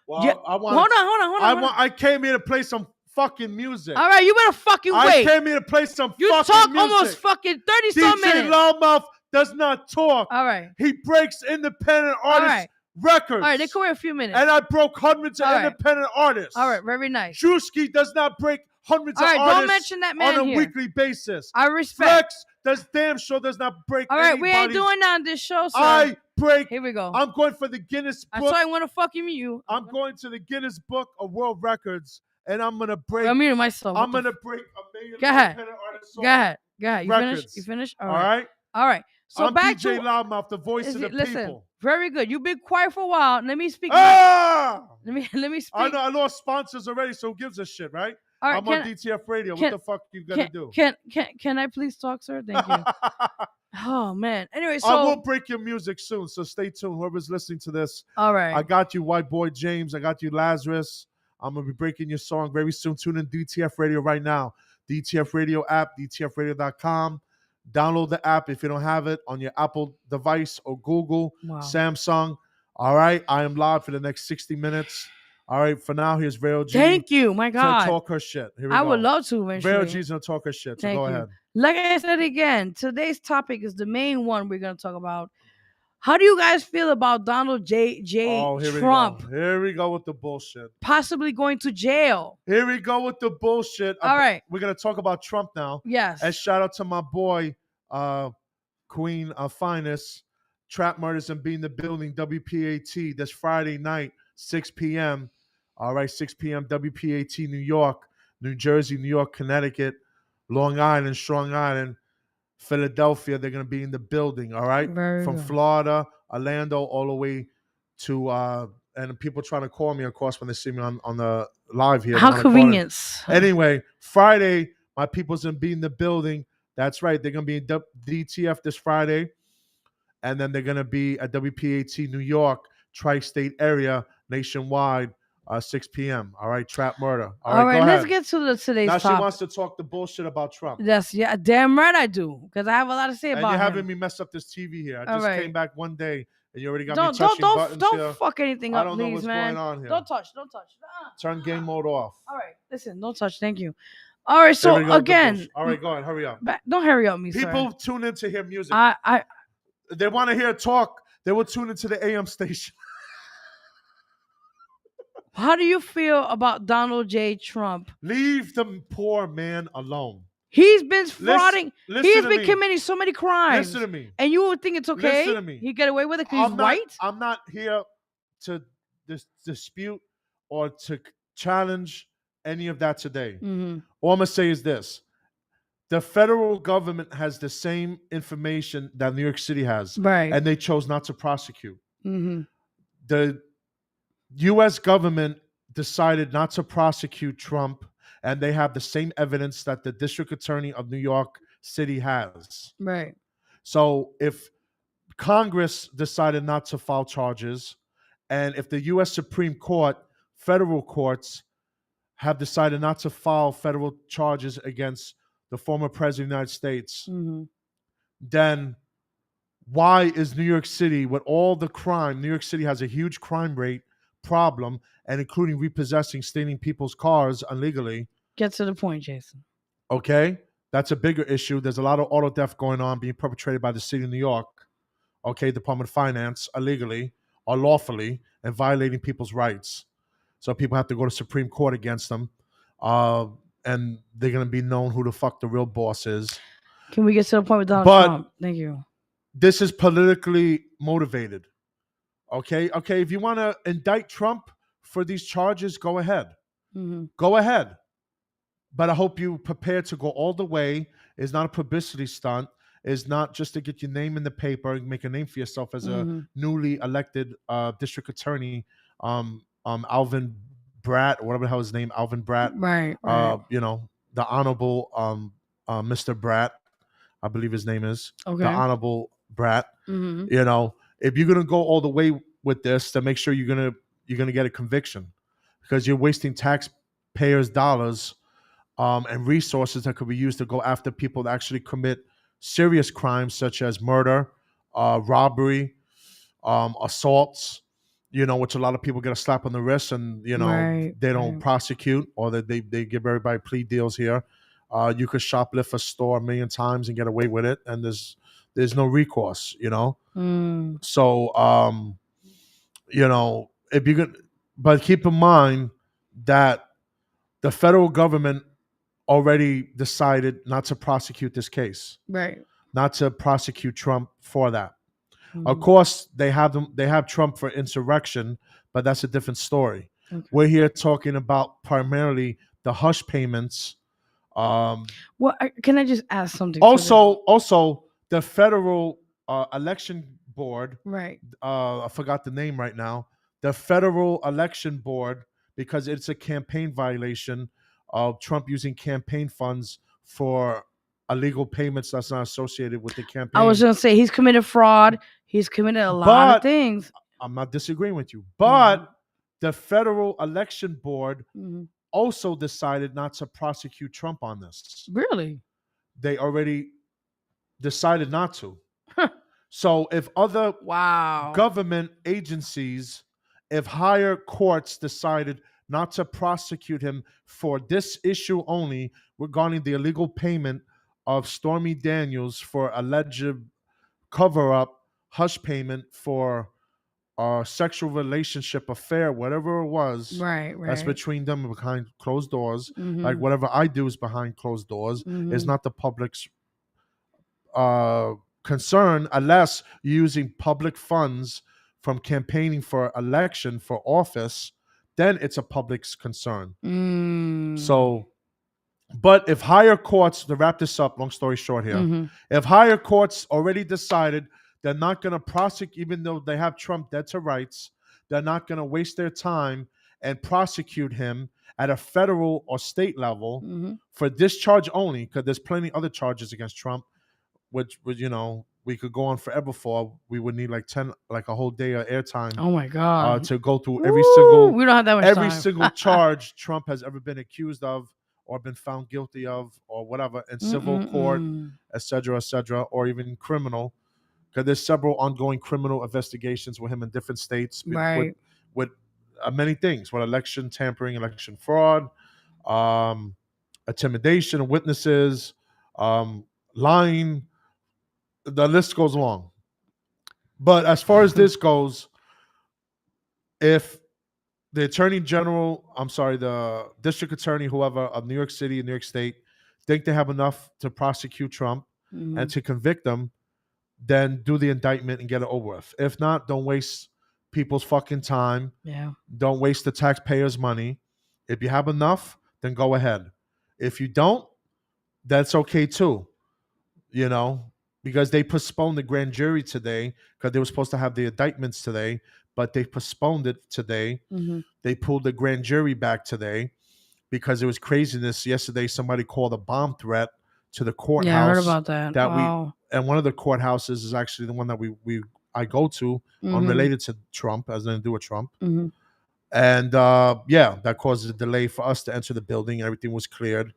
Well, Yeah, I want. hold on. I came here to play some fucking music. All right, you better fucking wait. I came here to play some You fucking talk music. almost fucking 30 some DJ minutes. Loudmouth does not talk. All right. He breaks independent artists' right. records. All right, they can wait a few minutes. And I broke hundreds of All right. independent artists. All right, very nice. Drewski does not break hundreds All of right, artists don't mention that man on a here. weekly basis. I respect. Flex does damn sure does not break All right, we ain't anybody's- doing that on this show, sir. I break. Here we go. I'm going for the Guinness I Book. saw I want to fucking mute you. I'm going to the Guinness Book of World Records, and I'm gonna break. I'm muting myself. I'm gonna break a million Go ahead. independent artists. Go ahead. Go ahead. You Records. finished? You finished? All right. All right. So I'm back DJ to Loudmouth, the voice of the listen. people. Very good. You've been quiet for a while. Let me speak. Ah! Let me speak. I know I lost sponsors already, so who gives a shit, right? All right, I'm on DTF Radio. can- What the fuck you gonna do? Can I please talk, sir? Thank you. Oh man. Anyway, so I will break your music soon, so stay tuned. Whoever's listening to this, all right. I got you, White Boy James. I got you, Lazarus. I'm gonna be breaking your song very soon. Tune in DTF Radio right now. DTF Radio app, DTFRadio.com. Download the app if you don't have it on your Apple device or Google, Wow. Samsung. All right, I am live for the next 60 minutes. All right, for now, here's Vero G. Thank you. My to God. talk her shit. Here we I go. would love to eventually. Vero G's gonna talk her shit. So Thank go you. ahead. Like I said again, today's topic is the main one we're going to talk about. How do you guys feel about Donald J. Oh, here Trump we go. Here we go with the bullshit. possibly going to jail? Here we go with the bullshit. All right. We're gonna talk about Trump now. Yes. And shout out to my boy, Queen Finest, Trap Murders and Be in the Building, WPAT, this Friday night, 6 p.m. All right, 6 p.m. WPAT, New York, New Jersey, New York, Connecticut, Long Island, Strong Island, Philadelphia. They're going to be in the building, all right? Very From good. Florida, Orlando, all the way to, and people trying to call me, of course, when they see me on the live here. They How wanna call in. convenient. Anyway, Friday, my people's gonna be in the building. That's right. They're gonna be in DTF this Friday, and then they're gonna be at WPAT New York, tri-state area, nationwide, 6 p.m. All right, Trap Murder. All right, go let's ahead. get to today's Now she topic. wants to talk the bullshit about Trump. Yes, yeah, damn right I do, because I have a lot to say And about you're him. having me mess up this TV here. I All just right. came back one day, and you already got don't me touching buttons don't here. fuck anything I up, don't know please, what's man. going on here. Don't touch. Turn game mode off. All right, listen, don't touch. Thank you. All right, so Here we go with the again, bullshit. All right, go ahead. Hurry up. don't hurry up, me, People sir. tune in to hear music. I They want to hear talk. They will tune into the AM station. How do you feel about Donald J. Trump? Leave the poor man alone. He's been frauding. Listen He's to been me. committing so many crimes. Listen to me. And you would think it's okay? Listen to me. He get away with it because he's white? I'm not here to dispute or to challenge any of that today. Mm-hmm. All I'm going to say is this. The federal government has the same information that New York City has, Right. and they chose not to prosecute. Mm-hmm. The U.S. government decided not to prosecute Trump, and they have the same evidence that the district attorney of New York City has. Right. So if Congress decided not to file charges, and if the U.S. Supreme Court, federal courts, have decided not to file federal charges against the former president of the United States, Mm-hmm. then why is New York City, with all the crime, New York City has a huge crime rate problem, and including repossessing, stealing people's cars illegally. Get to the point, Jason. Okay, that's a bigger issue. There's a lot of auto theft going on being perpetrated by the city of New York. Okay, Department of Finance illegally or lawfully and violating people's rights. So people have to go to Supreme Court against them, uh, and they're gonna be known who the fuck the real boss is. Can we get to the point with Donald But Trump? Thank you. this is politically motivated. Okay. If you want to indict Trump for these charges, go ahead. Hmm. Go ahead. But I hope you prepare to go all the way. It's not a publicity stunt. It's not just to get your name in the paper and make a name for yourself as a Hmm. newly elected district attorney, Alvin Bratt, or whatever the hell his name, Alvin Bratt. Right, right. The Honorable Mr. Bratt, I believe his name is the Okay. Honorable Bratt. Hmm. If you're gonna go all the way with this, then make sure you're gonna get a conviction, because you're wasting taxpayers' dollars and resources that could be used to go after people that actually commit serious crimes such as murder, robbery, assaults. Which a lot of people get a slap on the wrist, and Right, they don't right. prosecute, or that they give everybody plea deals here. You could shoplift a store a million times and get away with it, and there's no recourse. Mm. So if you could, but keep in mind that the federal government already decided not to prosecute this case, Right. not to prosecute Trump for that. Of Hmm. course, they have Trump for insurrection, but that's a different story. Okay. We're here talking about primarily the hush payments. Um, Well, can I just ask something for this? also, the federal election board. Right. I forgot the name right now. The federal election board, because it's a campaign violation of Trump using campaign funds for illegal payments that's not associated with the I was campaign. gonna say he's committed fraud. He's committed a lot of But things. I'm not disagreeing with you. Hmm. But the federal election board Hmm. also decided not to prosecute Trump on this. Really? They already decided not to. So if other Wow. government agencies, if higher courts decided not to prosecute him for this issue only regarding the illegal payment of Stormy Daniels for alleged cover up hush payment for a sexual relationship affair, whatever it was, Right. that's Right. between them behind closed doors. Like Hmm. whatever I do is behind closed doors. Is Hmm. not the public's uh, concern, unless you're using public funds from campaigning for election for office, then it's a public's concern. Mm. So, but if higher courts, to wrap this up, long story short here, Hmm. if higher courts already decided they're not going to prosecute, even though they have Trump dead to rights, they're not going to waste their time and prosecute him at a federal or state level Hmm. for this charge only, because there's plenty other charges against Trump, which would we could go on forever for. We would need like a whole day of airtime Oh my God. to go through Ooh, we don't have that much every time. single charge Trump has ever been accused of or been found guilty of or whatever in civil court, Mm-mm-mm. et cetera, or even criminal. Because there's several ongoing criminal investigations with him in different states Right. with many things, with election tampering, election fraud, um, intimidation of witnesses, lying. The list goes long. But as far as this goes, if the attorney general, I'm sorry, the district attorney, whoever of New York City and New York State, think they have enough to prosecute Trump and Mhm. to convict them, then do the indictment and get it over with. If not, don't waste people's fucking time. Yeah. Don't waste the taxpayers' money. If you have enough, then go ahead. If you don't, that's okay too. You know, because they postponed the grand jury today because they were supposed to have the indictments today, but they postponed it today. Mhm. They pulled the grand jury back today because it was craziness. Yesterday, somebody called a bomb threat to the Yeah, I heard courthouse about that. that Wow. and one of the courthouses is actually the one that we I go to, Mhm. unrelated to Trump, has nothing to do with Trump. Mhm. And yeah, that caused a delay for us to enter the building. Everything was cleared,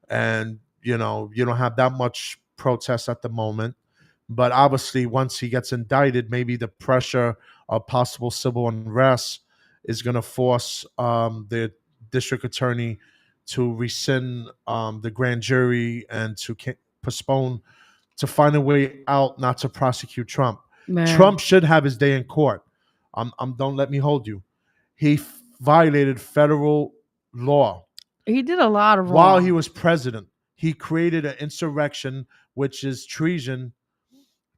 and you don't have that much protest at the moment. But obviously, once he gets indicted, maybe the pressure of possible civil unrest is going to force the district attorney to rescind the grand jury and to postpone, to find a way out not to prosecute Trump. Trump Man, should have his day in court. Don't let me hold you. He violated federal law he did a lot of while he wrong. was president. He created an insurrection, which is treason.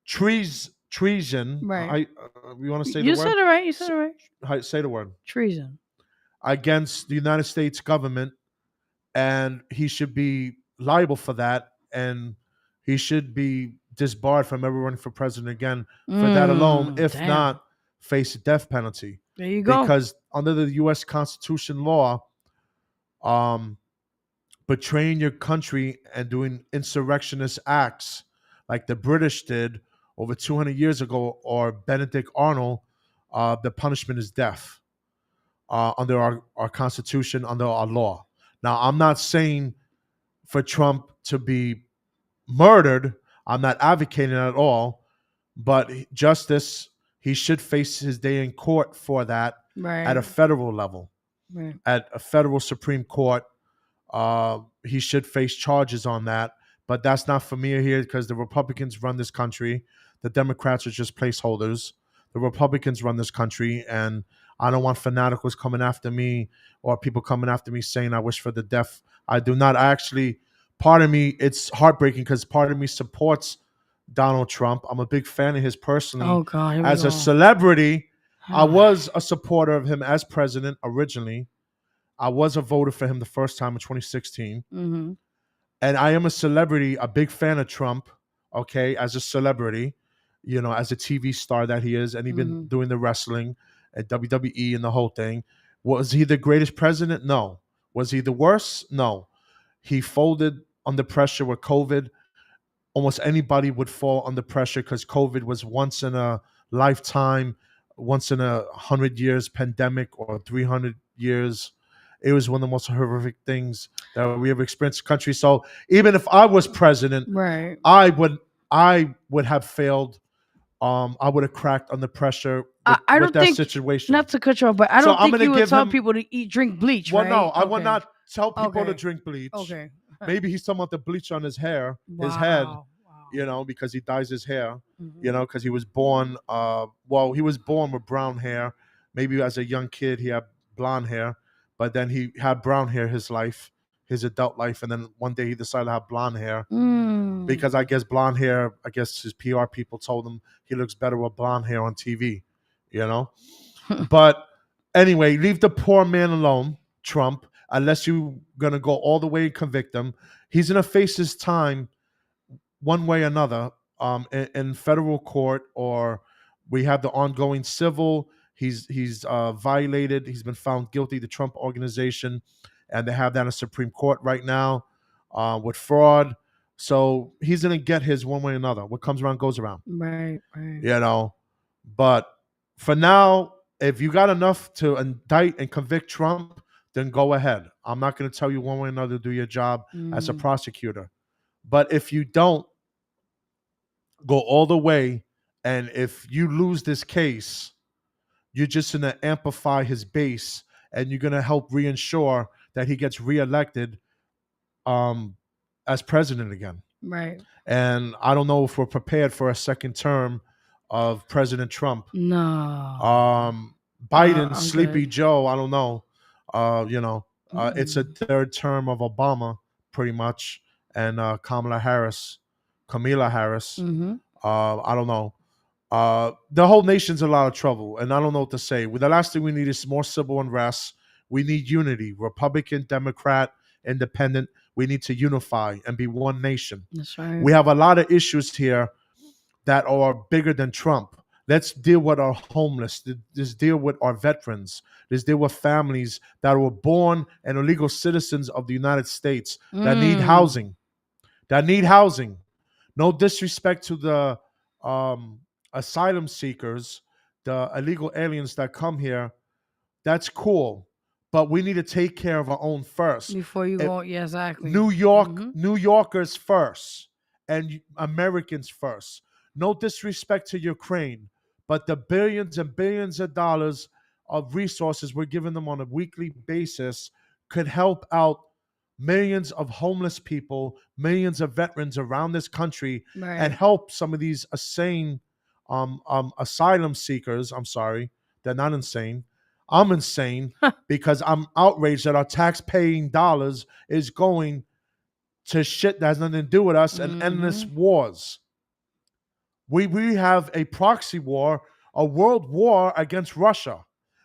Treason. Right. You want to say the You word? said it right. You said it right. Say the word. Treason. Against the United States government, and he should be liable for that, and he should be disbarred from ever running for president again for that alone. If Damn. not, face a death penalty, There you go. because under the U.S. Constitution law, um, betraying your country and doing insurrectionist acts like the British did over 200 years ago, or Benedict Arnold, the punishment is death under our Constitution, under our law. Now, I'm not saying for Trump to be murdered. I'm not advocating at all, but justice, he should face his day in court for that at Right. a federal level, Right. at a federal Supreme Court. He should face charges on that. But that's not for me here, because the Republicans run this country. The Democrats are just placeholders. The Republicans run this country, and I don't want fanaticals coming after me, or people coming after me saying I wish for the death. I do not. I actually, part of me, it's heartbreaking because part of me supports Donald Trump. I'm a big fan of his personally. Oh God. Here we As a go. celebrity, I was a supporter of him as president originally. I was a voter for him the first time in 2016. Mm-hmm. And I am a celebrity, a big fan of Trump, okay, as a celebrity, as a TV star that he is, and even Mm-hmm. doing the wrestling at WWE and the whole thing. Was he the greatest president? No. Was he the worst? No. He folded under pressure with COVID. Almost anybody would fall under pressure because COVID was once in a lifetime, once in 100 years pandemic, or 300 years. It was one of the most horrific things that we ever experienced in the country. So even if I was president, Right. I would I would have failed. I would have cracked under pressure with, I with don't that think, situation. not to cut you off, but I So don't I'm think gonna you would give tell him. people to drink bleach, Well, no, right? I would Okay. not tell people to Okay. drink bleach. Okay. Maybe he's talking about the bleach on his hair, his head, Wow. Wow. because he dyes his hair, Mhm. because he was born, he was born with brown hair. Maybe as a young kid, he had blonde hair, but then he had brown hair his adult life. And then one day he decided to have blonde hair Mm. because I guess blonde hair, I guess his PR people told him he looks better with blonde hair on TV, you know? But anyway, leave the poor man alone, Trump, unless you're going to go all the way and convict him. He's going to face his time one way or another, in federal court, or we have the ongoing civil. He's violated. He's been found guilty. The Trump Organization, and they have that in the Supreme Court right now with fraud. So he's gonna get his one way or another. What comes around goes around, Right. Right. you know. But for now, if you got enough to indict and convict Trump, then go ahead. I'm not going to tell you one way or another to do your job as a Mm. prosecutor. But if you don't, go all the way, and if you lose this case, you're just going to amplify his base, and you're going to help reinsure that he gets reelected um, as president again. Right. And I don't know if we're prepared for a second term of President Trump. No. Biden, I'm Sleepy good. Joe, I don't know. It's a Mm-mm. third term of Obama, pretty much, and Kamala Harris. Mm-hmm. I don't know. The whole nation's in a lot of trouble, and I don't know what to say. Well, the last thing we need is more civil unrest. We need unity. Republican, Democrat, Independent. We need to unify and be one nation. That's right. We have a lot of issues here that are bigger than Trump. Let's deal with our homeless. Let's deal with our veterans. Let's deal with families that were born and are legal citizens of the United States that need Mm. housing. That need housing. No disrespect to the asylum seekers, the illegal aliens that come here. That's cool, but we need to take care of our own first. Before you go, yeah, exactly. New Yorkers first, and Americans first. No disrespect to Ukraine, but the billions and billions of dollars of resources we're giving them on a weekly basis could help out millions of homeless people, millions of veterans around this country, and Right. help some of these insane asylum seekers. I'm sorry, they're not insane. I'm insane because I'm outraged that our tax-paying dollars is going to shit that has nothing to do with us and endless Mm-hmm. wars. We have a proxy war, a world war against Russia.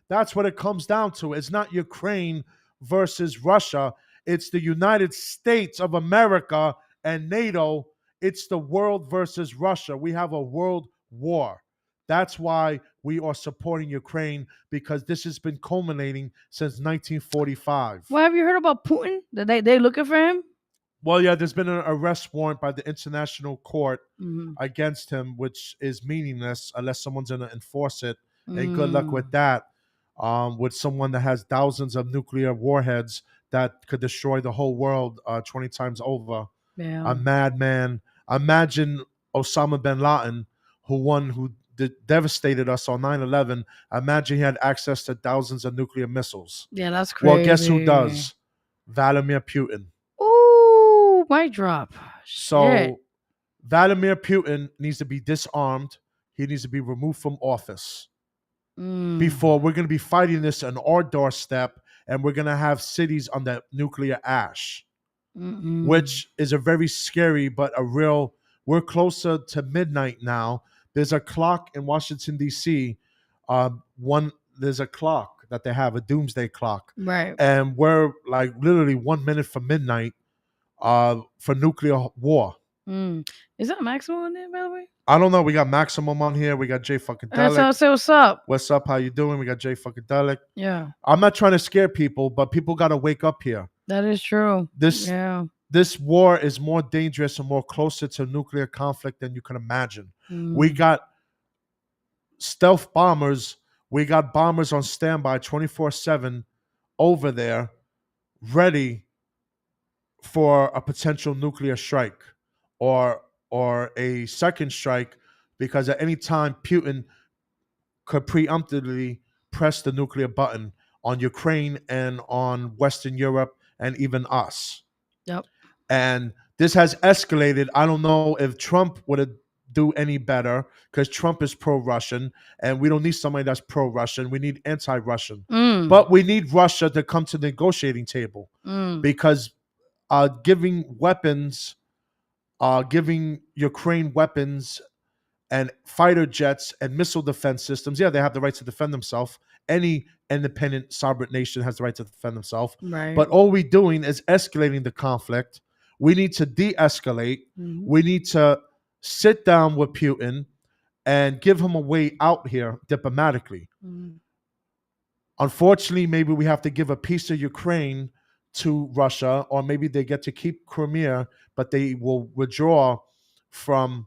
That's what it comes down to. It's not Ukraine versus Russia. It's the United States of America and NATO. It's the world versus Russia. We have a world war. That's why we are supporting Ukraine, because this has been culminating since 1945. Well, have you heard about Putin? That they looking for him? Well, yeah, there's been an arrest warrant by the International Court Mm-hmm. against him, which is meaningless unless someone's going to enforce it. And good luck with Mm. that. With someone that has thousands of nuclear warheads that could destroy the whole world 20 times over. Yeah. A madman. Imagine Osama bin Laden, who devastated us on 9/11. Imagine he had access to thousands of nuclear missiles. Yeah, that's Well, guess who crazy. does? Vladimir Putin. Ooh, mic drop. Shit. So Vladimir Putin needs to be disarmed. He needs to be removed from office Mm. before we're going to be fighting this on our doorstep, and we're going to have cities on the nuclear ash, Mm-mm. which is a very scary but a real. We're closer to midnight now. There's a clock in Washington D.C. One there's a clock that they have, a doomsday clock, Right. and we're like literally 1 minute from midnight for nuclear war. Mm. Is that maximum in there, by the way? I don't know. We got Maximum on here. We got Jay So Funkadelic. say what's up. What's up? How you doing? We got Jay Funkadelic. Yeah, I'm not trying to scare people, but people got to wake up here. that is true. This Yeah. this war is more dangerous and more closer to nuclear conflict than you can imagine. We Mm. got stealth bombers. We got bombers on standby 24/7 over there, ready for a potential nuclear strike or a second strike, because at any time Putin could preemptively press the nuclear button on Ukraine and on Western Europe and even us. Yep. And this has escalated. I don't know if Trump would do any better, because Trump is pro-Russian, and we don't need somebody that's pro-Russian. We need anti-Russian. Mm. But we need Russia to come to the negotiating table, Mm. because giving Ukraine weapons and fighter jets and missile defense systems. Yeah, they have the right to defend themselves. Any independent sovereign nation has the right to defend themselves. Right. But all we're doing is escalating the conflict. We need to de-escalate. Mhm. We need to sit down with Putin and give him a way out here diplomatically. Mhm. Unfortunately, maybe we have to give a piece of Ukraine to Russia, or maybe they get to keep Crimea, but they will withdraw from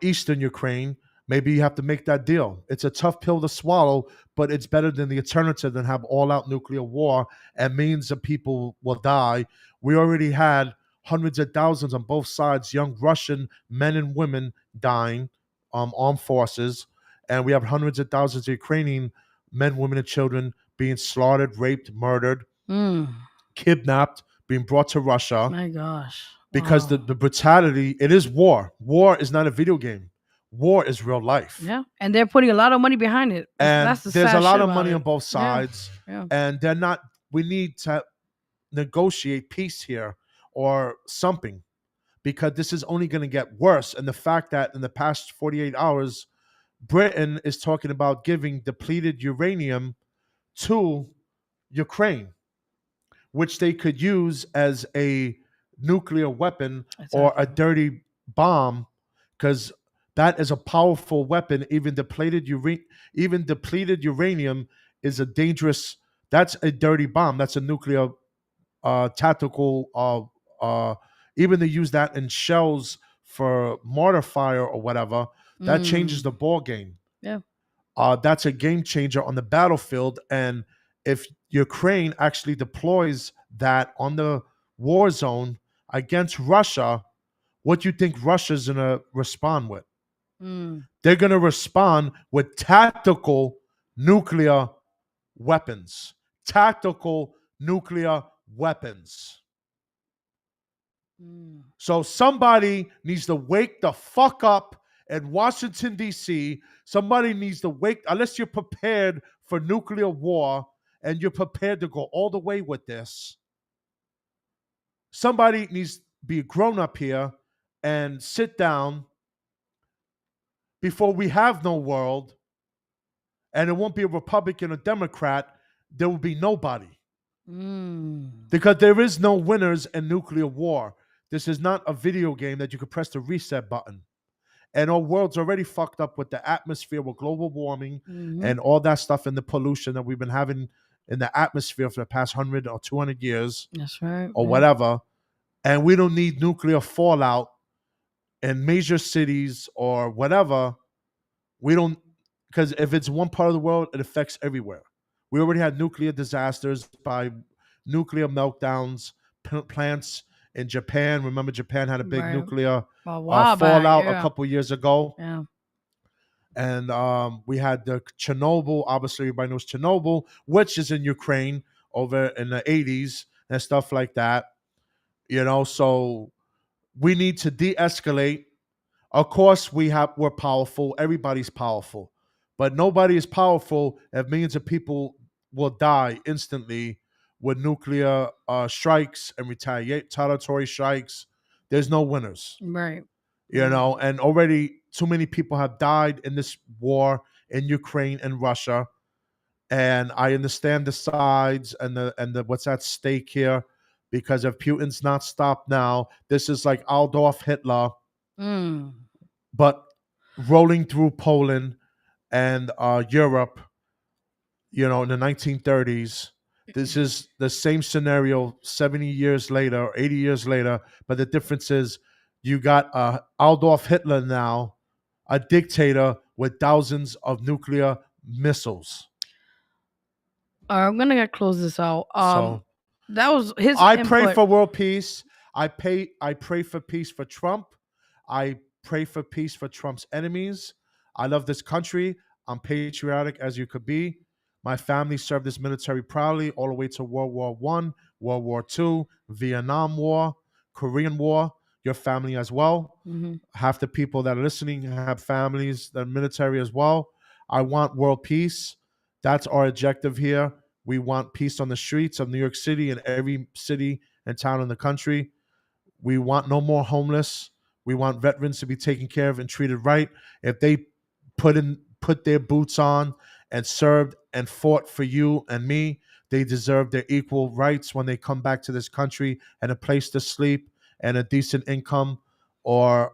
Eastern Ukraine. Maybe you have to make that deal. It's a tough pill to swallow, but it's better than the alternative than have all-out nuclear war and millions of people will die. We already had hundreds of thousands on both sides, young Russian men and women dying, armed forces, and we have hundreds of thousands of Ukrainian men, women, and children being slaughtered, raped, murdered, Mm. kidnapped, being brought to Russia, My gosh. because Wow. the brutality, it is war. War is not a video game. War is real life. Yeah, and they're putting a lot of money behind it. And That's the there's a sad lot shit of about money on it. both Yeah. sides. Yeah. And they're not, we need to negotiate peace here or something, because this is only going to get worse. And the fact that in the past 48 hours, Britain is talking about giving depleted uranium to Ukraine, which they could use as a nuclear weapon or a Exactly. dirty bomb, because that is a powerful weapon. Even depleted uranium is a dangerous. That's a dirty bomb. That's a nuclear tactical. Even they use that in shells for mortar fire or whatever. That changes Mm. the ball game. Yeah. That's a game changer on the battlefield. And if Ukraine actually deploys that on the war zone against Russia, what do you think Russia's going to respond with? Mm. They're going to respond with tactical nuclear weapons, tactical nuclear weapons. Mm. So somebody needs to wake the fuck up in Washington, D.C. Somebody needs to wake, unless you're prepared for nuclear war and you're prepared to go all the way with this. Somebody needs to be grown up here and sit down before we have no world, and it won't be a Republican or Democrat. There will be nobody. Mm. Because there is no winners in nuclear war. This is not a video game that you could press the reset button. And our world's already fucked up with the atmosphere, with global warming Mm-hmm. and all that stuff, and the pollution that we've been having in the atmosphere for the past 100 or 200 years That's right. or Yeah. whatever. And we don't need nuclear fallout in major cities or whatever. We don't, because if it's one part of the world, it affects everywhere. We already had nuclear disasters by nuclear meltdowns, plants in Japan. Remember, Japan had a big Right. nuclear A while back. fallout a Yeah. couple years ago. Yeah. And we had the Chernobyl. Obviously, everybody knows Chernobyl, which is in Ukraine over in the 80s and stuff like that. So we need to de-escalate. Of course, we're powerful. Everybody's powerful, but nobody is powerful if millions of people will die instantly with nuclear strikes and retaliatory strikes. There's no winners, Right. and already too many people have died in this war in Ukraine and Russia. And I understand the sides and the what's at stake here, because if Putin's not stopped now, this is like Adolf Hitler, Mm. but rolling through Poland and Europe, in the 1930s. This is the same scenario 70 years later, or 80 years later, but the difference is you got Adolf Hitler now, a dictator with thousands of nuclear missiles. All right, I'm gonna close this out. So That was his I pray input. for world peace. I pray for peace for Trump. I pray for peace for Trump's enemies. I love this country. I'm patriotic as you could be. My family served this military proudly all the way to World War One, World War Two, Vietnam War, Korean War. Your family as well. Mm-hmm. Half the people that are listening have families that are military as well. I want world peace. That's our objective here. We want peace on the streets of New York City and every city and town in the country. We want no more homeless. We want veterans to be taken care of and treated right. If they put their boots on and served and fought for you and me, they deserve their equal rights when they come back to this country, and a place to sleep and a decent income or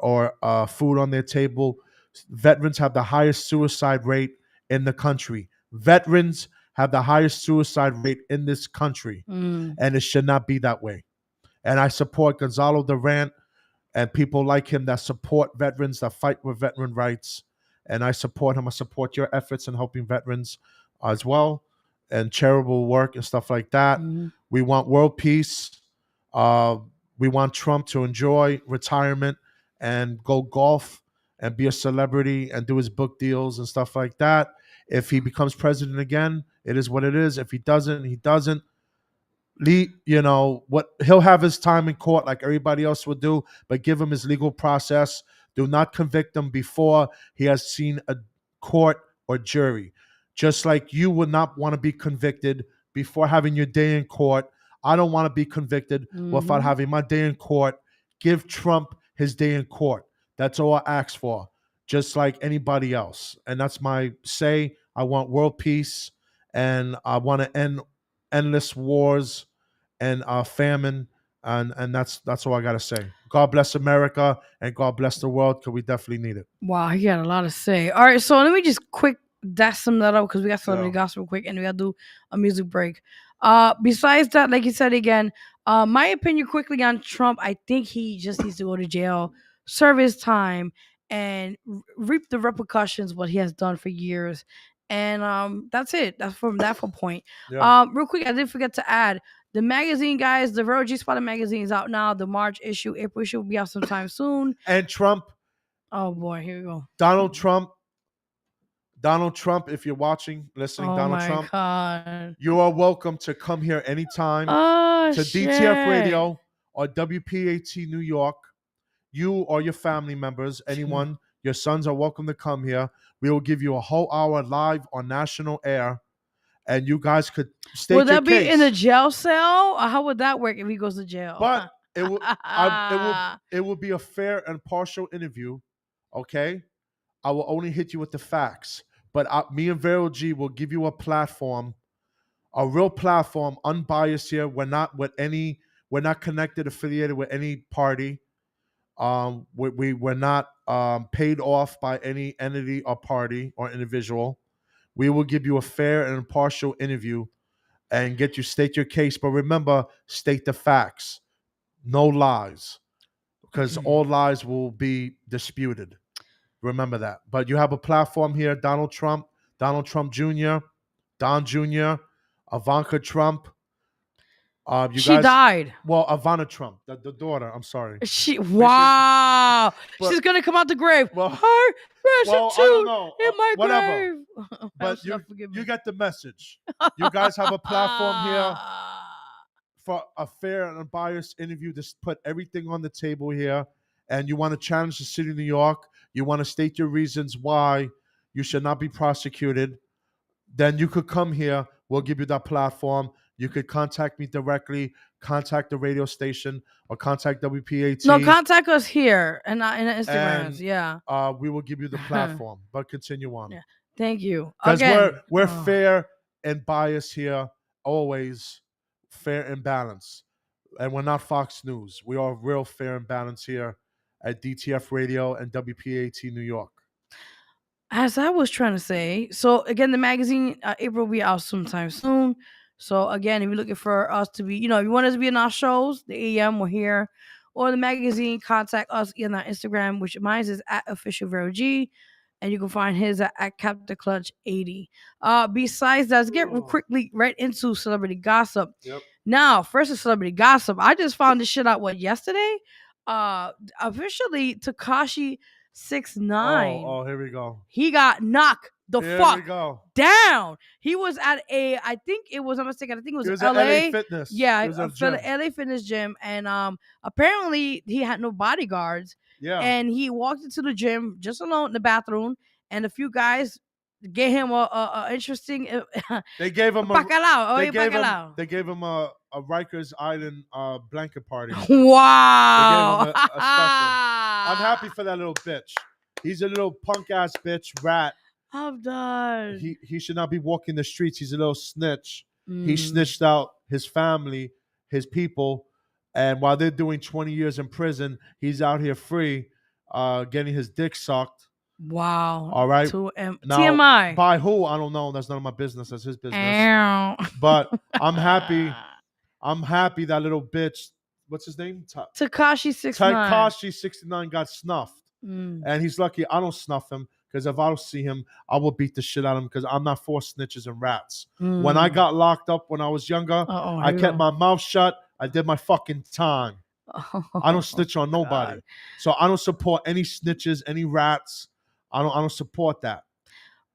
food on their table. Veterans have the highest suicide rate in the country. Veterans have the highest suicide rate in this country, Mm. and it should not be that way. And I support Gonzalo Durant and people like him that support veterans, that fight with veteran rights. And I support him. I support your efforts in helping veterans as well, and charitable work and stuff like that. Mm-hmm. We want world peace. Uh, we want Trump to enjoy retirement and go golf and be a celebrity and do his book deals and stuff like that. If he becomes president again, it is what it is. If he doesn't, he doesn't. Lee, what, he'll have his time in court like everybody else would do, but give him his legal process. Do not convict him before he has seen a court or jury. Just like you would not want to be convicted before having your day in court. I don't want to be convicted without Mm-hmm. having my day in court. Give Trump his day in court. That's all I ask for, just like anybody else. And that's my say. I want world peace, and I want to end endless wars and famine, and that's all I gotta say. God bless America and God bless the world, because we definitely need it. Wow, he got a lot to say. All right, so let me just quick dash some that up because we got celebrity Yeah. gospel quick and we gotta do a music break. Besides that, like you said again, my opinion quickly on Trump, I think he just needs to go to jail, serve his time, and reap the repercussions what he has done for years. And that's it. That's from that for point. Yeah. Real quick, I did forget to add the magazine, guys. The Vero G Spotted magazine is out now. The March issue, April issue will be out sometime soon. And Trump, Oh boy, here we go. Donald Trump, Donald Trump, if you're watching, listening, Oh Donald my Trump, god. you are welcome to come here anytime Oh to DTF shit. Radio or WPAT New York. You or your family members, anyone, your sons are welcome to come here. We will give you a whole hour live on national air, and you guys could Would state your that be in a case. jail cell? Or how would that work if he goes to jail? But it will, it will be a fair and partial interview. Okay, I will only hit you with the facts. But me and Vero G will give you a platform, a real platform, unbiased here. We're not connected, affiliated with any party. We're not paid off by any entity or party or individual. We will give you a fair and impartial interview and get you state your case. But remember, state the facts, no lies, because all lies will be disputed. Remember that. But you have a platform here, Donald Trump Jr., Don Jr., Ivanka Trump. You She guys, died. well, Ivana Trump, the daughter. I'm sorry. Wow. But- She's gonna come out the grave. Well, Her well, I don't restitute know. in my Whatever. grave. But Elsa, forgive me. you get the message. You guys have a platform here for a fair and unbiased interview to put everything on the table here. And you want to challenge the city of New York. You want to state your reasons why you should not be prosecuted. Then you could come here. We'll give you that platform. You could contact me directly, contact the radio station, or contact WPAT. No, contact us here and in the Instagrams. And, Yeah. We will give you the platform. But continue on. Yeah. Thank you. Because Again, we're fair and biased here, always fair and balanced. And we're not Fox News. We are real fair and balanced here at DTF Radio and WPAT New York. As I was trying to say, so again, the magazine April will be out sometime soon. So again, if you're looking for us to be, if you want us to be in our shows, the AM we're here, or the magazine, contact us in our Instagram, which mine is at official Vero G, and you can find his at Captain Clutch 80. Besides that, let's get quickly right into celebrity gossip. Yep. Now, first is celebrity gossip. I just found this shit out yesterday. Officially, Takashi 6ix9ine. Oh, here we go. He got knocked the Here fuck we go. down. He was at I think it was, I'm mistaken, I think it was At LA. LA Fitness. Yeah, It was a for the gym. LA Fitness gym. And apparently he had no bodyguards. Yeah. And he walked into the gym just alone in the bathroom, and a few guys gave him a interesting They gave him bacalao. they gave him a Rikers Island blanket party. Wow. They gave him a special. I'm happy for that little bitch. He's a little punk ass bitch rat. I'm done. He should not be walking the streets. He's a little snitch. He Mm. snitched out his family, his people, and while they're doing 20 years in prison, he's out here free, getting his dick sucked. Wow. All right. Now, TMI. By who? I don't know. That's none of my business. That's his business. Ow. But I'm happy. I'm happy that little bitch. What's his name? Takashi 6ix9ine. Takashi 69 got snuffed. Mm. And he's lucky I don't snuff him, because if I don't see him, I will beat the shit out of him, because I'm not for snitches and rats. Mm. When I got locked up when I was younger, I kept my mouth shut. I did my fucking time. I don't snitch on nobody. God. So I don't support any snitches, any rats. I don't support that.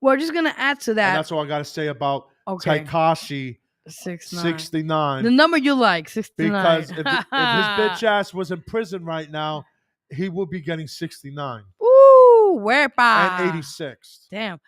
We're just gonna add to that. And that's all I gotta say about Takashi 69. The number you like, 69. Because if his bitch ass was in prison right now, he would be getting 69. Ooh, wherepa? And 86. Damn.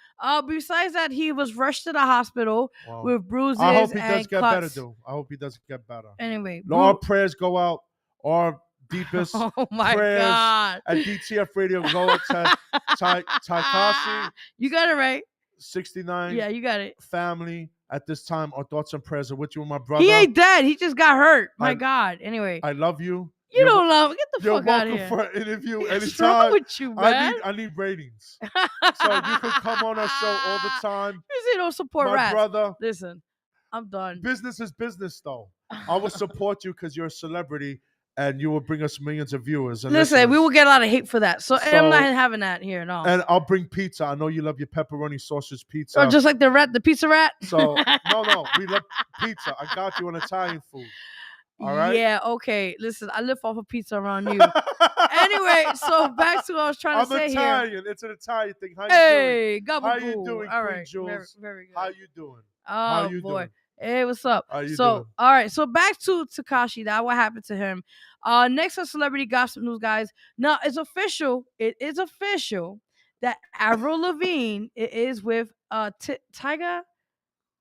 Besides that, he was rushed to the hospital with bruises. I hope he does get cuts. better, dude. I hope he does get better. Anyway, our prayers go out. Our deepest oh my prayers God. at DTF Radio go out to Takashi. You got it right. 69. Yeah, you got it. Family. At this time, our thoughts and prayers are with you and my brother. He ain't dead. He just got hurt. My God. Anyway. I love you. You don't love him. Get the You're fuck out of here. welcome for an interview anytime. What's wrong with you, man? I need ratings. So you can come on our show all the time. You say don't support my rats. Brother. Listen, I'm done. Business is business, though. I will support you because you're a celebrity and you will bring us millions of viewers. And listen, we will get a lot of hate for that. So I'm not having that here, no. And I'll bring pizza. I know you love your pepperoni sausage pizza. Oh, just like the pizza rat? So, no, we love pizza. I got you on Italian food. All right? Yeah, okay. Listen, I live off of pizza around you. Anyway, so back to what I was trying to I'm say here. Italian. It's an Italian thing. How you doing? Hey, How you gabagoo. doing, All Queen right, very, Jules? very good. How you doing? How Oh you boy. doing? Hey, what's up? How you So, doing? all right. So back to Takashi. That what happened to him. Next on celebrity gossip news, guys. Now it's official. It is official that Avril Lavigne is with Tyga.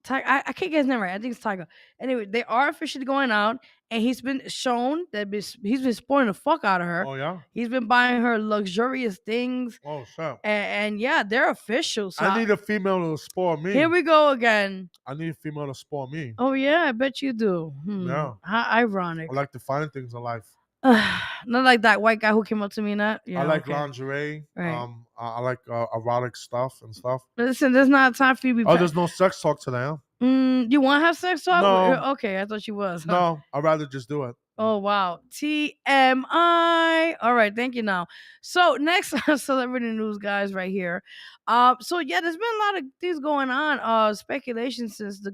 I can't get his name right. I think it's Tyga. Anyway, they are officially going out, and he's been shown that he's been spoiling the fuck out of her. Oh yeah. He's been buying her luxurious things, Oh snap. and yeah, they're official. So I need a female to spoil me. here we go again. I need a female to spoil me. Oh yeah, I bet you do. Yeah. How ironic. I like to find things in life. Not like that white guy who came up to me and that. Yeah, I like okay. lingerie. Right. I like erotic stuff and stuff. Listen, there's not time for you to be. Oh, there's no sex talk today, huh? You want to have sex talk? No. Okay, I thought you was. Huh? No, I'd rather just do it. Oh wow. TMI. All right, thank you now. So next celebrity news, guys, right here. So yeah, there's been a lot of things going on. Speculation since the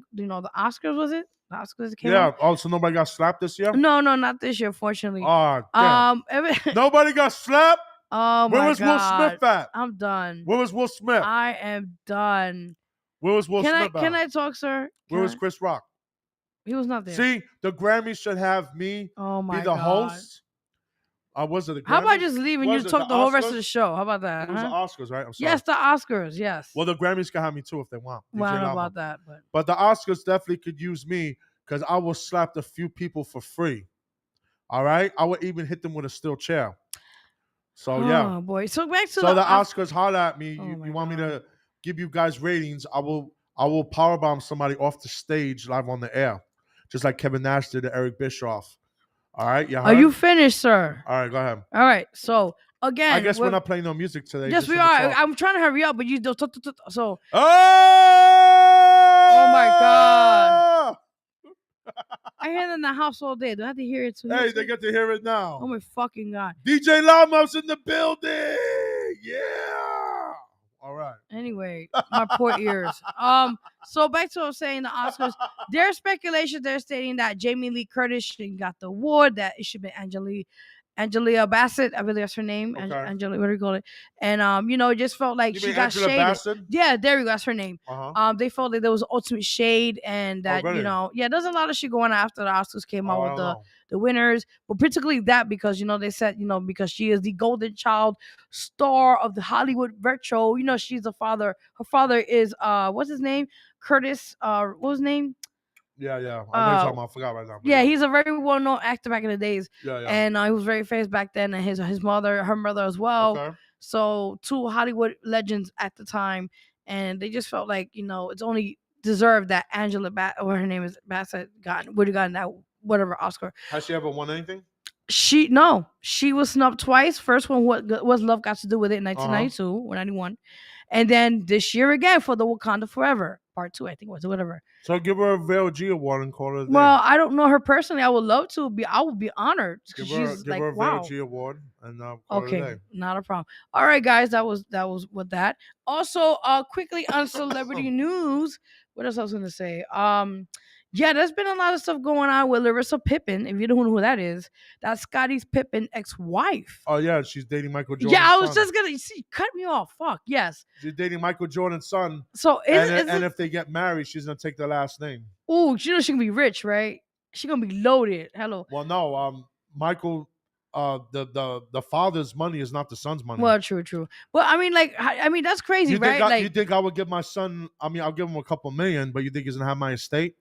Oscars, was it? The Oscars came Yeah. out? Also, nobody got slapped this year. No, not this year, fortunately. Oh, damn. Nobody got slapped. Oh Where my was God. Will Smith at? I'm done. Where was Will Smith? I am done. Where was Will Smith at? Can I talk, sir? Where was Chris Rock? He was not there. See, the Grammys should have me be the host. Was it the Grammys? How about just leave and you talk the whole rest of Oscars? the show? How about that? It was the Oscars, right? I'm sorry. Yes, the Oscars. Yes. Well, the Grammys can have me too if they want. Well, I don't know about that, but the Oscars definitely could use me because I will slap a few people for free. All right, I would even hit them with a steel chair. So yeah. Oh boy. So back to the Oscars holler at me. Oh you want me to give you guys ratings? I will powerbomb somebody off the stage live on the air, just like Kevin Nash did to Eric Bischoff. All right, Are you finished, sir? All right, go ahead. All right. So again, I guess we're not playing no music today. Yes, we are. I'm trying to hurry up, but you don't. So. Oh my God. I hear it in the house all day. Do I have to hear it too? Hey, they get to hear it now. Oh my fucking God. DJ Lamo's in the building. Yeah. All right. Anyway, my poor ears. So back to what I was saying, the Oscars. There's speculation. They're stating that Jamie Lee Curtis got the award. That it should be Angela Bassett, I believe that's her name. Okay. Angela, what do you call it? And it just felt like she got Angela shaded. Bassett? Yeah, there you go. That's her name. Uh-huh. They felt like there was ultimate shade, and that really? there's a lot of shit going on after the Oscars came out with the winners, but particularly that because they said because she is the golden child star of the Hollywood retro. She's the father. Her father is what's his name? Curtis. What was his name? Yeah. I know you're talking about. I forgot right now. Yeah, he's a very well-known actor back in the days. Yeah. And he was very famous back then, and her mother as well. Okay. So 2 Hollywood legends at the time, and they just felt like it's only deserved that Angela or her name is Bassett would have gotten that whatever Oscar. Has she ever won anything? She was snubbed twice. First one was Love Got to Do with It in 1992 or 91, and then this year again for the Wakanda Forever Part 2, I think it was, or whatever. So give her a Vero G award and call her. Well, I don't know her personally. I would love to be. I would be honored. Give she's her a wow. Vero G award and call okay, her not a problem. All right, guys, that was with that. Also, quickly on celebrity news. What else I was gonna say? Yeah, there's been a lot of stuff going on with Larissa Pippen. If you don't know who that is, that's Scottie Pippen ex-wife. Oh yeah, she's dating Michael Jordan's Yeah, I was son. just gonna cut me off. Fuck yes. She's dating Michael Jordan's son. So and if they get married, she's gonna take their last name. Oh, she gonna be rich, right? She gonna be loaded. Hello. Well, no, Michael. The father's money is not the son's money. Well, true. But I mean, that's crazy, right? You think I would give my son? I mean, I'll give him a couple million, but you think he's gonna have my estate?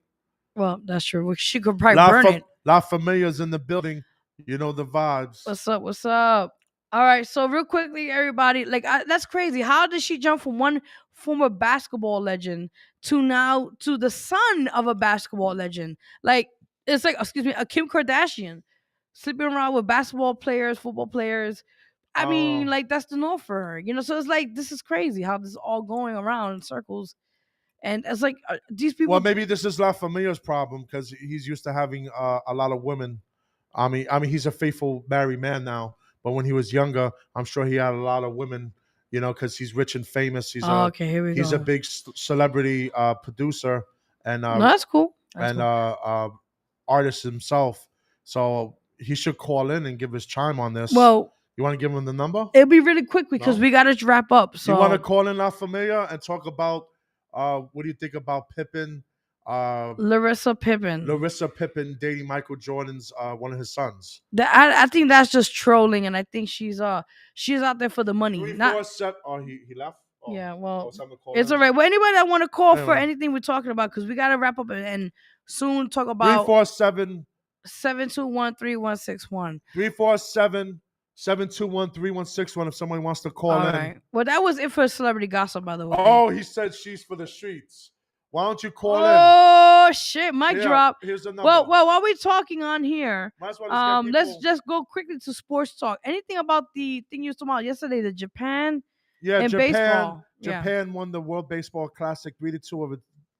Well, that's true. Well, she could probably burn it. La Familia's in the building. You know the vibes. What's up? All right. So real quickly, everybody, that's crazy. How did she jump from one former basketball legend to now to the son of a basketball legend? It's like, excuse me, a Kim Kardashian sleeping around with basketball players, football players. I mean, that's the norm for her, So it's like, this is crazy how this is all going around in circles. And it's like these people. Well, maybe this is La Familia's problem because he's used to having a lot of women. I mean, he's a faithful married man now, but when he was younger, I'm sure he had a lot of women. Because he's rich and famous. He's okay, here we go. He's a big celebrity producer and no, that's cool. Artist himself. So he should call in and give his chime on this. Well, You want to give him the number? It'll be really quick because No? we gotta wrap up. You want to So call in La Familia and talk about what do you think about Pippen? Larissa Pippen. Larissa Pippen dating Michael Jordan's one of his sons. I think that's just trolling, and I think she's out there for the money. 347. Oh, he left. Oh, Yeah, well, time to call it's in. all right. Well, anybody that want to call for Anyway. anything we're talking about, because we got to wrap up and soon talk about 347 721-3161. 347 721 3161 if somebody wants to call All in. right. Well, that was it for celebrity gossip, by the way. Oh, he said she's for the streets. Why don't you call in? Oh shit! Mic drop. Here's the number. Well, while we're talking on here, Might as well just get let's people- just go quickly to sports talk. Anything about the thing you was talking about yesterday, the Japan Yeah, and baseball? Japan won the World Baseball Classic 3-2 over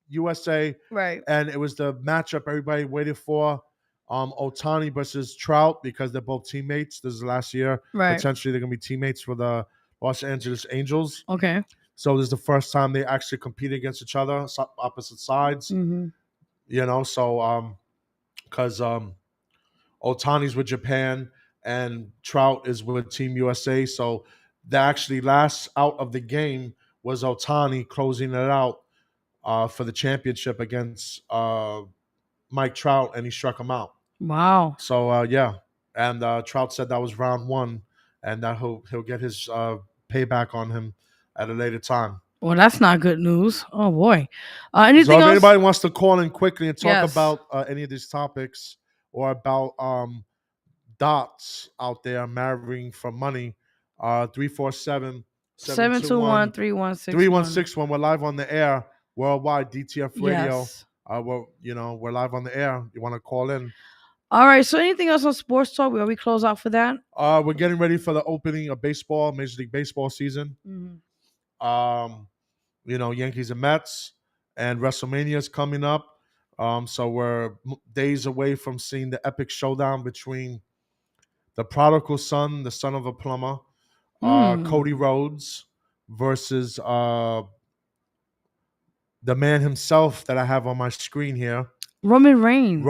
USA. Right. And it was the matchup everybody waited for. Otani versus Trout because they're both teammates. This is last year. Right. Potentially they're gonna be teammates for the Los Angeles Angels. Okay. So this is the first time they actually compete against each other, opposite sides. Mm-hmm. You know, so because Otani's with Japan and Trout is with Team USA. So the actually last out of the game was Otani closing it out for the championship against Mike Trout, and he struck him out. Wow. So yeah, and Trout said that was round one, and that he'll get his payback on him at a later time. Well, that's not good news. Oh boy. Anything So if else? anybody wants to call in quickly and talk Yes. about any of these topics or about dots out there marrying for money, 347 721 721-3161. 3161. We're live on the air worldwide, DTF Radio. Yes. We're live on the air. You want to call in? All right. So anything else on sports talk? Will we close out for that? We're getting ready for the opening of baseball, Major League Baseball season. Mm-hmm. Yankees and Mets, and WrestleMania is coming up. So we're days away from seeing the epic showdown between the prodigal son, the son of a plumber, Cody Rhodes, versus the man himself that I have on my screen here. Roman Reigns.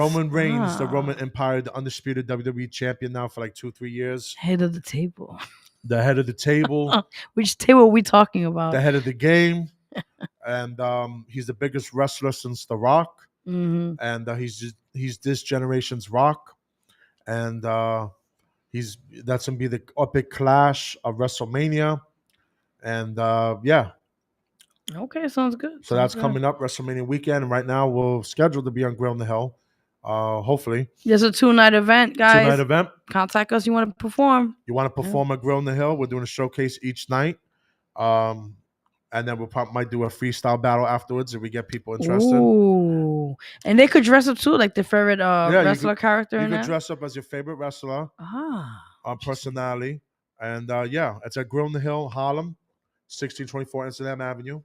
The Roman Empire, the undisputed WWE champion now for like 2-3 years. Head of the table. The head of the table. Which table are we talking about? The head of the game. And he's the biggest wrestler since The Rock. Mm-hmm. And he's this generation's Rock. And that's gonna be the epic clash of WrestleMania. And yeah. Okay, sounds good. So that's coming up, WrestleMania weekend. And right now we're scheduled to be on Grill in the Hill. Hopefully. There's a 2-night event, guys. 2-night event. Contact us. You want to perform? You want to perform at Grill in the Hill? We're doing a showcase each night. And then we might do a freestyle battle afterwards if we get people interested. Ooh. And they could dress up too, like the favorite wrestler character. You could dress up as your favorite wrestler. Personality. And yeah, it's at Grill in the Hill, Harlem, 1624 Amsterdam Avenue.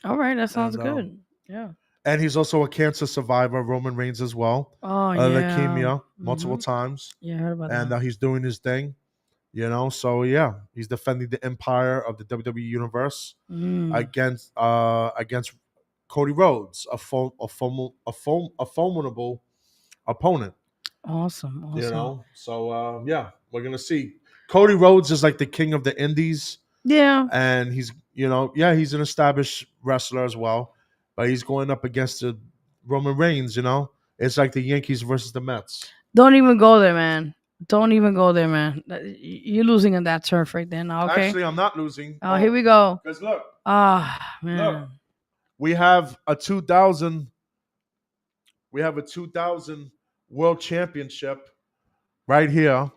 All right, that sounds good. Yeah. And he's also a cancer survivor, Roman Reigns as well. Oh, yeah. Leukemia multiple times. Yeah, I heard about that. And he's doing his thing, So yeah, he's defending the empire of the WWE universe against Cody Rhodes, a formidable opponent. Awesome. So yeah, we're gonna see. Cody Rhodes is like the king of the indies. Yeah. And he's he's an established wrestler as well, but he's going up against the Roman Reigns. It's like the Yankees versus the Mets. Don't even go there, man. You're losing on that turf right there now. Okay. Actually, I'm not losing. Oh, here we go. Because look. Man. Look, we have a 2000 World Championship right here,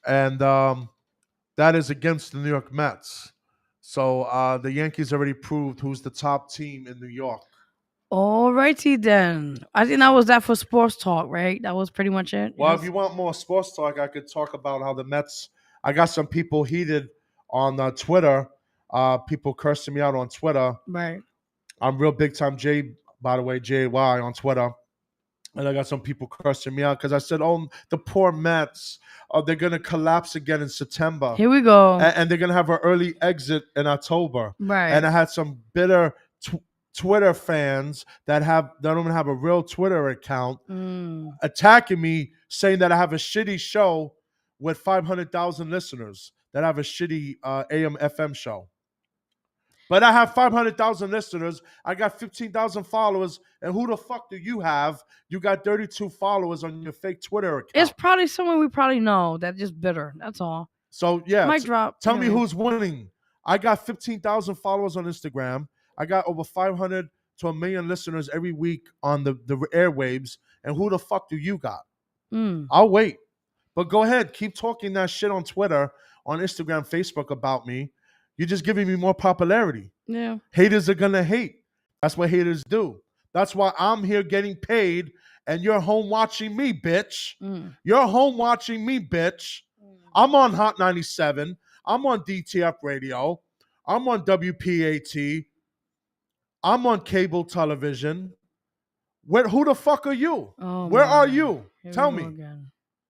and that is against the New York Mets. So the Yankees already proved who's the top team in New York. All righty then. I think that was that for sports talk, right? That was pretty much it. Well, if you want more sports talk, I could talk about how the Mets. I got some people heated on Twitter. People cursing me out on Twitter. Right. I'm real big time J, by the way, JY on Twitter. And I got some people cursing me out because I said, oh, the poor Mets, they're going to collapse again in September. Here we go. And they're going to have an early exit in October. Right. And I had some bitter Twitter fans that don't even have a real Twitter account attacking me, saying that I have a shitty show with 500,000 listeners that have a shitty AM FM show. But I have 500,000 listeners. I got 15,000 followers. And who the fuck do you have? You got 32 followers on your fake Twitter account. It's probably someone we probably know that's just bitter. That's all. So, yeah. Mic drop. Tell me Anyway. who's winning. I got 15,000 followers on Instagram. I got over 500 to 1 million listeners every week on the airwaves. And who the fuck do you got? I'll wait. But go ahead. Keep talking that shit on Twitter, on Instagram, Facebook about me. You're just giving me more popularity. Yeah. Haters are going to hate. That's what haters do. That's why I'm here getting paid and you're home watching me, bitch. You're home watching me, bitch. I'm on Hot 97. I'm on DTF Radio. I'm on WPAT. I'm on cable television. Who the fuck are you? Where are you? Tell me.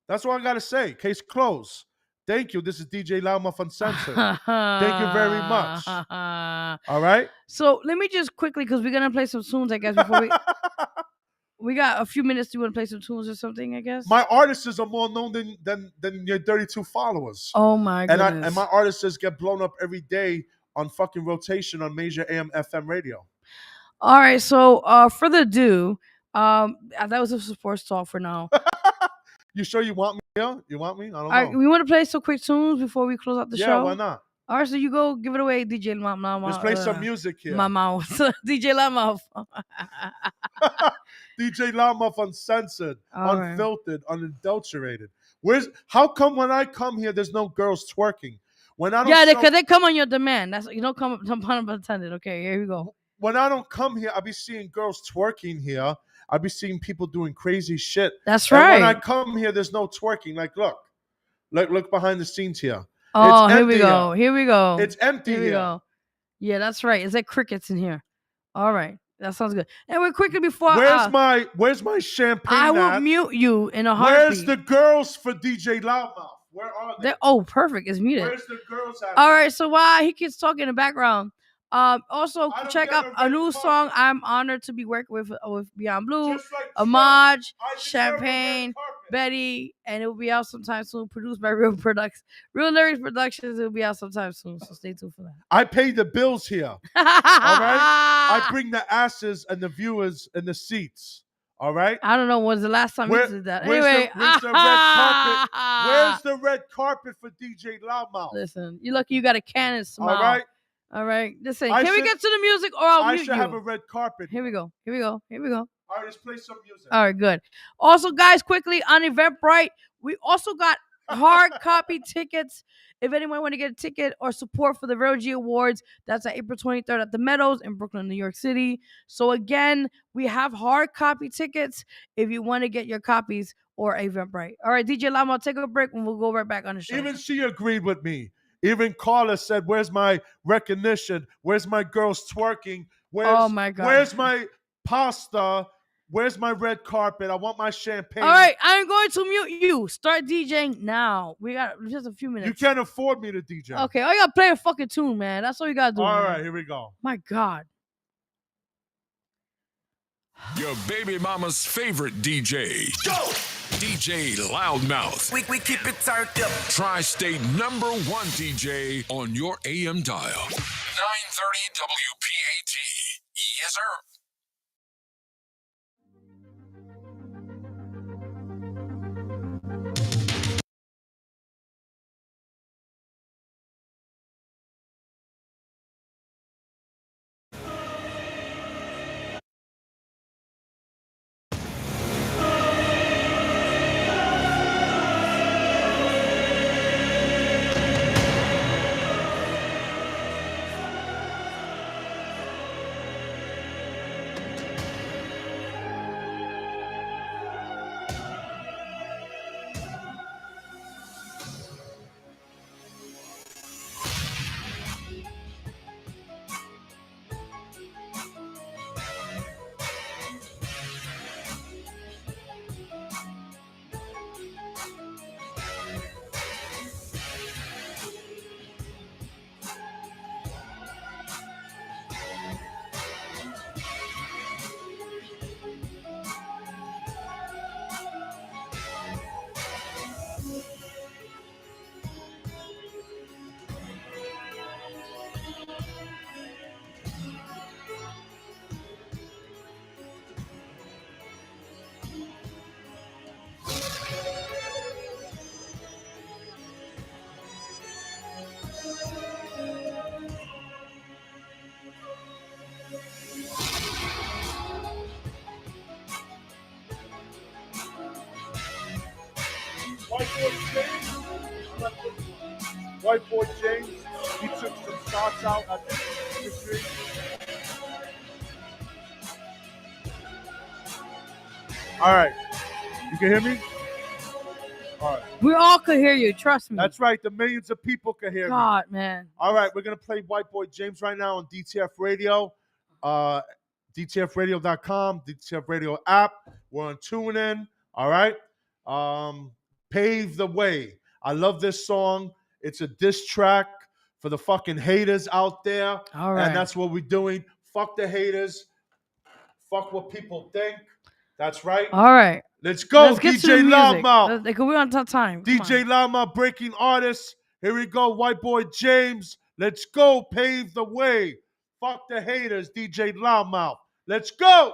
That's all I got to say. Case closed. Thank you. This is DJ Loudmouth Uncensored. Thank you very much. All right? So let me just quickly, because we're going to play some tunes, I guess, before we got a few minutes. Do you want to play some tunes or something, I guess? My artists are more known than your 32 followers. Oh, my goodness. And my artists get blown up every day on fucking rotation on major AM FM radio. All right. So further ado, that was a sports talk for now. You sure you want me here? You want me? I don't know. All right, we want to play some quick tunes before we close out the show. Yeah, why not? All right, so you go give it away, DJ Loudmouth. Let's play some music here. My mouth. DJ Loudmouth. DJ Loudmouth Uncensored, All unfiltered, unadulterated. How come when I come here there's no girls twerking? When I don't because they come on your demand. That's you don't come unattended. Okay, here we go. When I don't come here, I be seeing girls twerking here. I be seeing people doing crazy shit. That's right. And when I come here, there's no twerking. Like, look behind the scenes here. Oh, here we go. Here we go. It's empty here. Here we go. Yeah, that's right. It's like crickets in here. All right. That sounds good. And we're quickly before. Where's my champagne? I will mute you in a heartbeat. Where's the girls for DJ Loudmouth? Where are they? Oh, perfect. It's muted. Where's the girls at? All right. So while he keeps talking in the background, also check out a new song. I'm honored to be working with Beyond Blue, like Amaj, Champagne, Betty, and it will be out sometime soon. Produced by Real Lyrics Productions. It will be out sometime soon. So stay tuned for that. I pay the bills here. All right. I bring the asses and the viewers and the seats. All right. I don't know. When's the last time you did that? Anyway, where's the red carpet? Where's the red carpet for DJ Loudmouth? Listen, you're lucky you got a cannon smile. All right. All right. Listen, can we get to the music or I'll mute you? I should have a red carpet. Here we go. All right, let's play some music. All right, good. Also, guys, quickly on Eventbrite, we also got hard copy tickets. If anyone want to get a ticket or support for the Vero G Awards, that's at April 23rd at the Meadows in Brooklyn, New York City. So again, we have hard copy tickets if you want to get your copies or Eventbrite. All right, DJ Loudmouth, take a break and we'll go right back on the show. Even she agreed with me. Even Carla said, "Where's my recognition? Where's my girls twerking? Oh my God. Where's my pasta? Where's my red carpet? I want my champagne." All right, I'm going to mute you. Start DJing now. We got just a few minutes. You can't afford me to DJ. Okay, I gotta play a fucking tune, man. That's all you gotta do. All man. right, here we go. My God. Your baby mama's favorite DJ. Go! DJ Loudmouth. We keep it turned up. Tri-State #1 DJ on your AM dial. 930 WPAT. Yes, sir. White boy James, he took some shots out at the industry. All right, you can hear me? All right. We all could hear you. Trust me. That's right. The millions of people can hear me. God, man. All right, we're gonna play White Boy James right now on DTF Radio, DTFRadio.com, DTF Radio app. We're on TuneIn. All right. Pave the Way. I love this song. It's a diss track for the fucking haters out there. All right. And that's what we're doing. Fuck the haters. Fuck what people think. That's right. All right. Let's go, Let's get to the DJ music. Loudmouth. Like, we're on top time. Come DJ on. Loudmouth, breaking artist. Here we go, White Boy James. Let's go, pave the way. Fuck the haters, DJ Loudmouth. Let's go.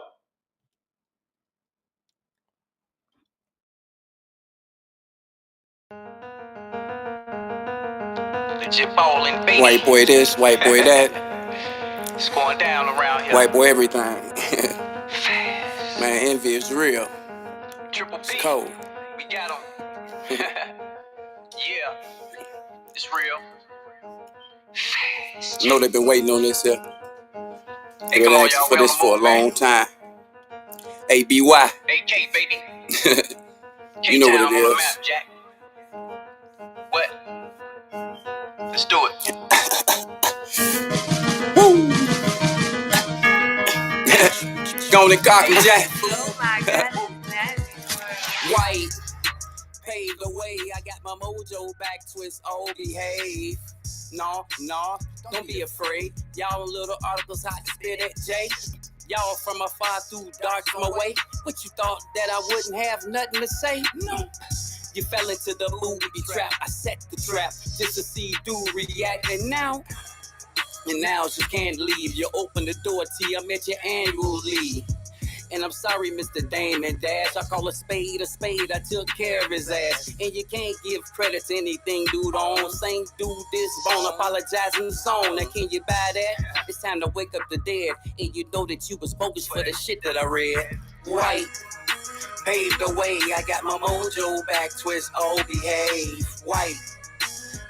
Legit ballin', baby. White boy this, white boy that. It's going down around here. White boy everything. Man, envy is real. Triple It's P. cold. We got 'em. Yeah. It's real. You know they've been waiting on this here. Hey, They've come been on, asking y'all. for We this on the for a move, long baby. time. ABY. AK, baby. You know what K-Town it on the is. map, Jack. What? Let's do it. Gone and cock and jack. Oh my God. White. Pave the way, I got my mojo back, twist, oh behave. No, don't be afraid. Y'all little articles hot to spit at Jay. Y'all from afar through dark my way. What you thought that I wouldn't have nothing to say? No. You fell into the movie trap. I set the trap just to see dude react. And now you can't leave. You open the door till I'm at your annual leave. And I'm sorry, Mr. Damon Dash. I call a spade a spade. I took care of his ass. And you can't give credit to anything dude on. Same dude this bone. Apologizing song. Now can you buy that? It's time to wake up the dead. And you know that you was bogus for the shit that I read. White. Paved the way. I got my mojo back. Twist, oh behave. White.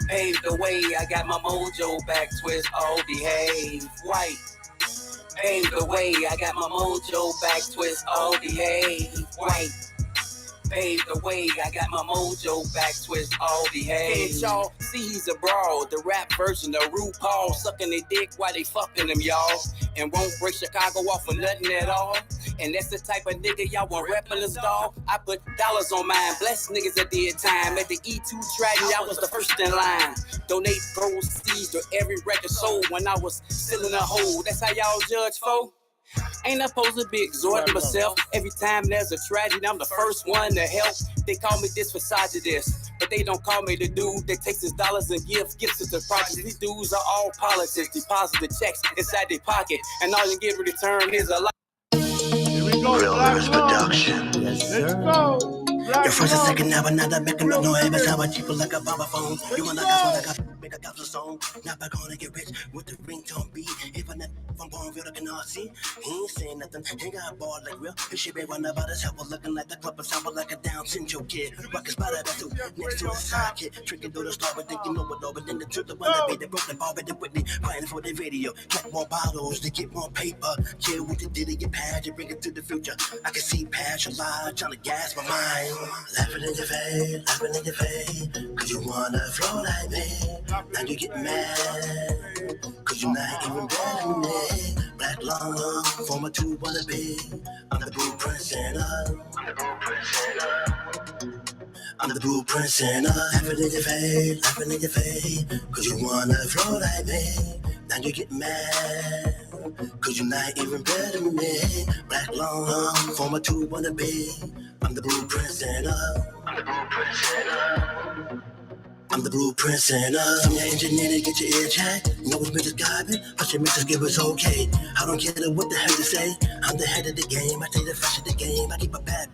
Paved the way. I got my mojo back. Twist, oh behave. White. Paved the way, I got my mojo back, twist, all behave. White. Paved the way, I got my mojo back, twist, all behave. Can't y'all see he's abroad? The rap version of RuPaul sucking their dick while they fucking them, y'all. And won't break Chicago off for nothing at all. And that's the type of nigga y'all want reppin' this dog. I put dollars on mine, bless niggas that did time. At the E2 tragedy, I was the first in line. Donate proceeds to every record sold when I was still in a hole. That's how y'all judge, folk. Ain't I supposed to be exhorting myself? Every time there's a tragedy, I'm the first one to help. They call me this for this, but they don't call me the dude that takes his dollars and gives gifts to the projects. These dudes are all politics, deposit the checks inside their pocket, and all you get in return is a lot. Here we go. Real Lyrics Production. Let's go. Your first and second now, another making no noise. But how about people like a bomber phone? You wanna got one like make a gospel song. Now back on to get rich with the ringtone beat. If I never from Bornville, I can all see. He ain't saying nothing. He got a ball like real. His shit been run about his help, looking like the club and sound like a Down syndrome kid. Rock his body back to next to his sidekick. Tricking through the star, but think you know it all. But then the truth, the one that beat the broken ball, but the Whitney crying for the video. Get more bottles to get more paper. Kill with the ditty, get past you, bring it to the future. I can see past your lies, trying to gas my mind. Laughing in your face, cause you wanna flow like me. Now you get mad, cause you're not even better than me. Black long, former two wanna be. I'm the blueprint center. I'm the blueprint center. Laughing in your face, cause you wanna flow like me. Now you get mad, cause you're not even better than me. Black long, former two wanna be. I'm the blueprint center. I'm the blueprint center. I'm your engineer to get your ear checked. You know what's Mrs. Garbin? But your Mrs. Give us okay. I don't care what the hell you say. I'm the head of the game. I take the fresh of the game. I keep a pep.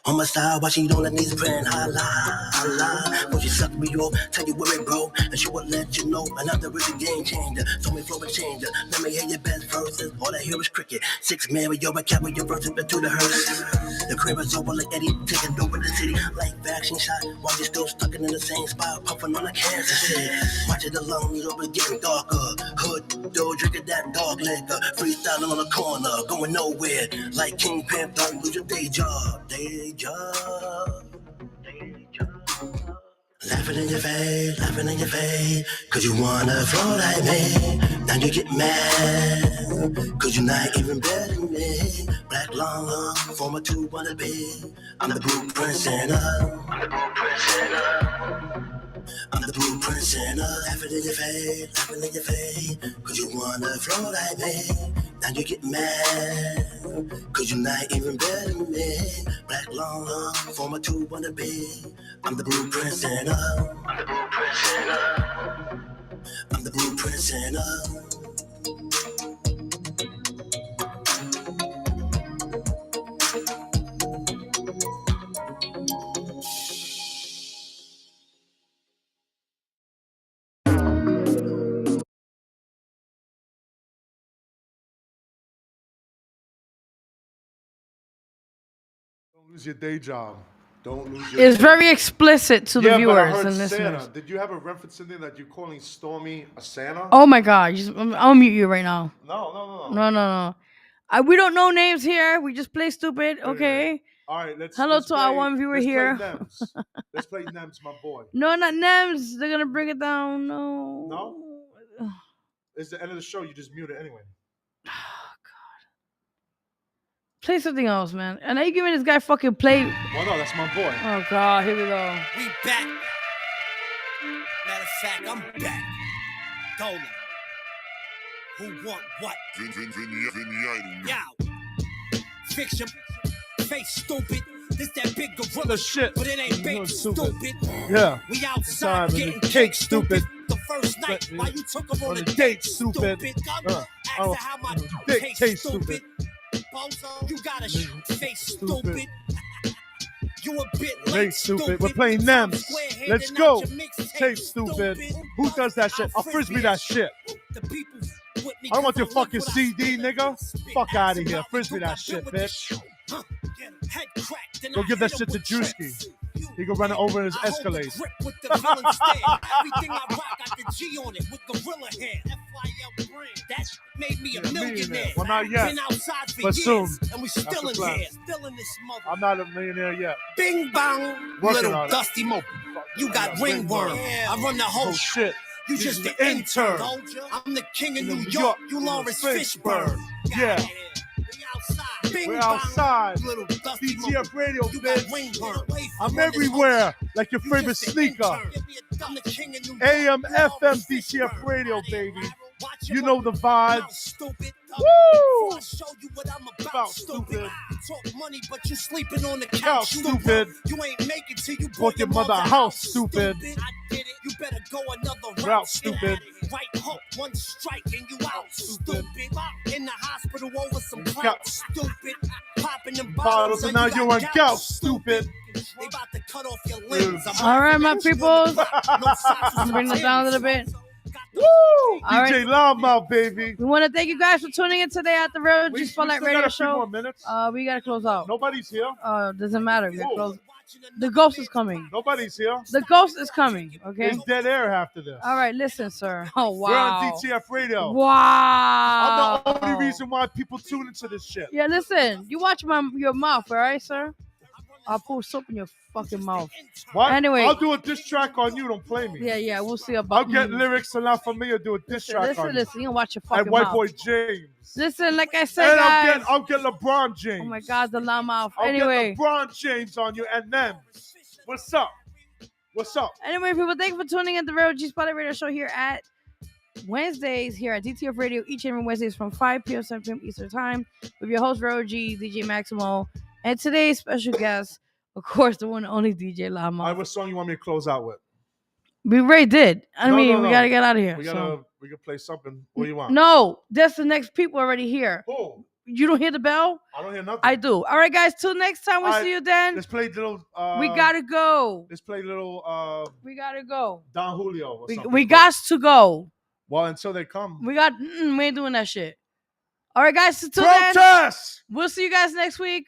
On my side, while she on her knees praying, holla, holla. When she suck me off, tell you where it broke, and she will let you know another really game changer. So me flow and changer. Let me hear your best verses. All I hear is cricket. 6 man with your vocabulary, your verses into the hearse. The crib is over like Eddie, taking over the city. Like action shot, while you're still stuck in the same spot, puffing on a Kansas City. Watching the lungs over getting darker. Hood, though, drinking that dog liquor. Freestyling on the corner, going nowhere. Like Kingpin, don't lose your day job. Day job. Laughing in your face, cause you wanna flow like me. Now you get mad, cause you're not even better than me. Black long, former 2 wanna be. I'm the blueprint center. I'm the blueprint center. Laughing in your face, cause you wanna flow like me. Now you get mad, cause you're not even better than me. Black long, former 2 wanna be. I'm the blueprint center. I'm the blueprint center. Don't lose your day job. Don't lose your. It's very explicit to the Yeah, but I viewers heard and Santa. listeners. Did you have a reference in there that you're calling Stormy a Santa? Oh my god, I'll mute you right now. No. No. We don't know names here. We just play stupid. Okay. All right, let's. Hello let's to play, our one viewer let's here. Play Nems. Let's play Nems, my boy. No, not Nems. They're gonna bring it down. No. No? It's the end of the show. You just mute it anyway. Play something else, man. And are you giving this guy fucking play? Well, no, that's my boy. Oh god, here we go. We back. Matter of fact, I'm back. Golden. Who want what? Yo. Fix your face stupid. This that big gorilla The shit. But it ain't big stupid. Yeah. We outside Time getting and cake stupid. The first night But- while you took her on on a a date date, stupid. stupid. Ask Oh, her how my dick taste taste stupid. Bozo, you got a face stupid. You a bit Hey, late stupid. We're playing Nems. Let's go. Tape stupid. Who does that shit? I'll frisbee that shit. I don't want your fucking CD, nigga. Fuck out of here. Frisbee that shit, bitch. Go give that shit to Drewski. He can run it over in his Escalade. Everything I rock got the G on it with gorilla hair. FYL brand. That made me a millionaire. Well, not yet. Been outside for But years, soon. and we That's still the in plan. here. Still in this mother. I'm not a millionaire yet. Bing bong, Working little on it. dusty mo. You got ringworm. I run the whole Oh shit. You He's just the the intern. intern. I'm the king of New New York, York. You you Lawrence Fishburne. Fishburne. Yeah. Bing We're bong, outside. little dusty mo. DTF Radio, You got bitch. ringworm. I'm everywhere, like your You favorite just the sneaker. intern. I'm the king of New York. AM, You FM, Lawrence DTF Fishburne. Radio, baby. Watch You your know the mouth, vibes. stupid. Woo! Before I show you what I'm about, About stupid. stupid. Talk money, but you sleeping on the Couch, couch, stupid. You ain't make it till you Bought your mother a house, stupid. I get it. You better go another Route, stupid. Right hook, one strike, and you out, Stupid. stupid. In the hospital over some Gout. clout, stupid. Popping them Bottles, bottles, and now you're on gout, stupid. They about to cut off your limbs. I'm All right, laughing my at you people. on the block. No socks with Bring some this down a Timbs. little bit. Woo! All right. DJ Loudmouth, baby. We want to thank you guys for tuning in today at the Vero We G still Spotlight got Radio a few more Show. minutes. We gotta close out. Nobody's here. Doesn't matter. We gotta Whoa. close. The ghost is coming. Nobody's here. The ghost is coming. Okay. There's dead air after this. All right. Listen, sir. Oh We're on wow. DTF Radio. Wow. I'm the only reason why people tune into this shit. Yeah. Listen. You watch your mouth, all right, sir? I'll pour soap in your fucking mouth. What? Anyway. I'll do a diss track on you. Don't play me. Yeah. We'll see I'll about. get lyrics and La Familia do a diss track on you. Listen. You can watch your fucking And White mouth. Boy James. Listen, like I said, And guys. I'll get LeBron James. Oh my God, the loud mouth. I'll Anyway. get LeBron James on you and them. What's up? What's up? Anyway, people, thank you for tuning in to the Vero G Spotlight Radio Show here at Wednesdays here at DTF Radio each and every Wednesdays from 5 p.m. 7 p.m. Eastern Time with your host Vero G, DJ Maximo, and today's special guest, of course, the one and only DJ All right, Lama. what song you want me to close out with? We already did. I No, mean, no, we no. gotta get out of here. We so. can play something. What do you want? No, that's the next people already here. Who? You don't hear the bell? I don't hear nothing. I do. All right, guys. Till next time, we'll All right, see you then. Let's play little. We gotta go. Let's play little. We gotta go. Don Julio. Or something. We got to go. Well, until they come. We ain't doing that shit. All right, guys. Till Protest! then, we'll see you guys next week.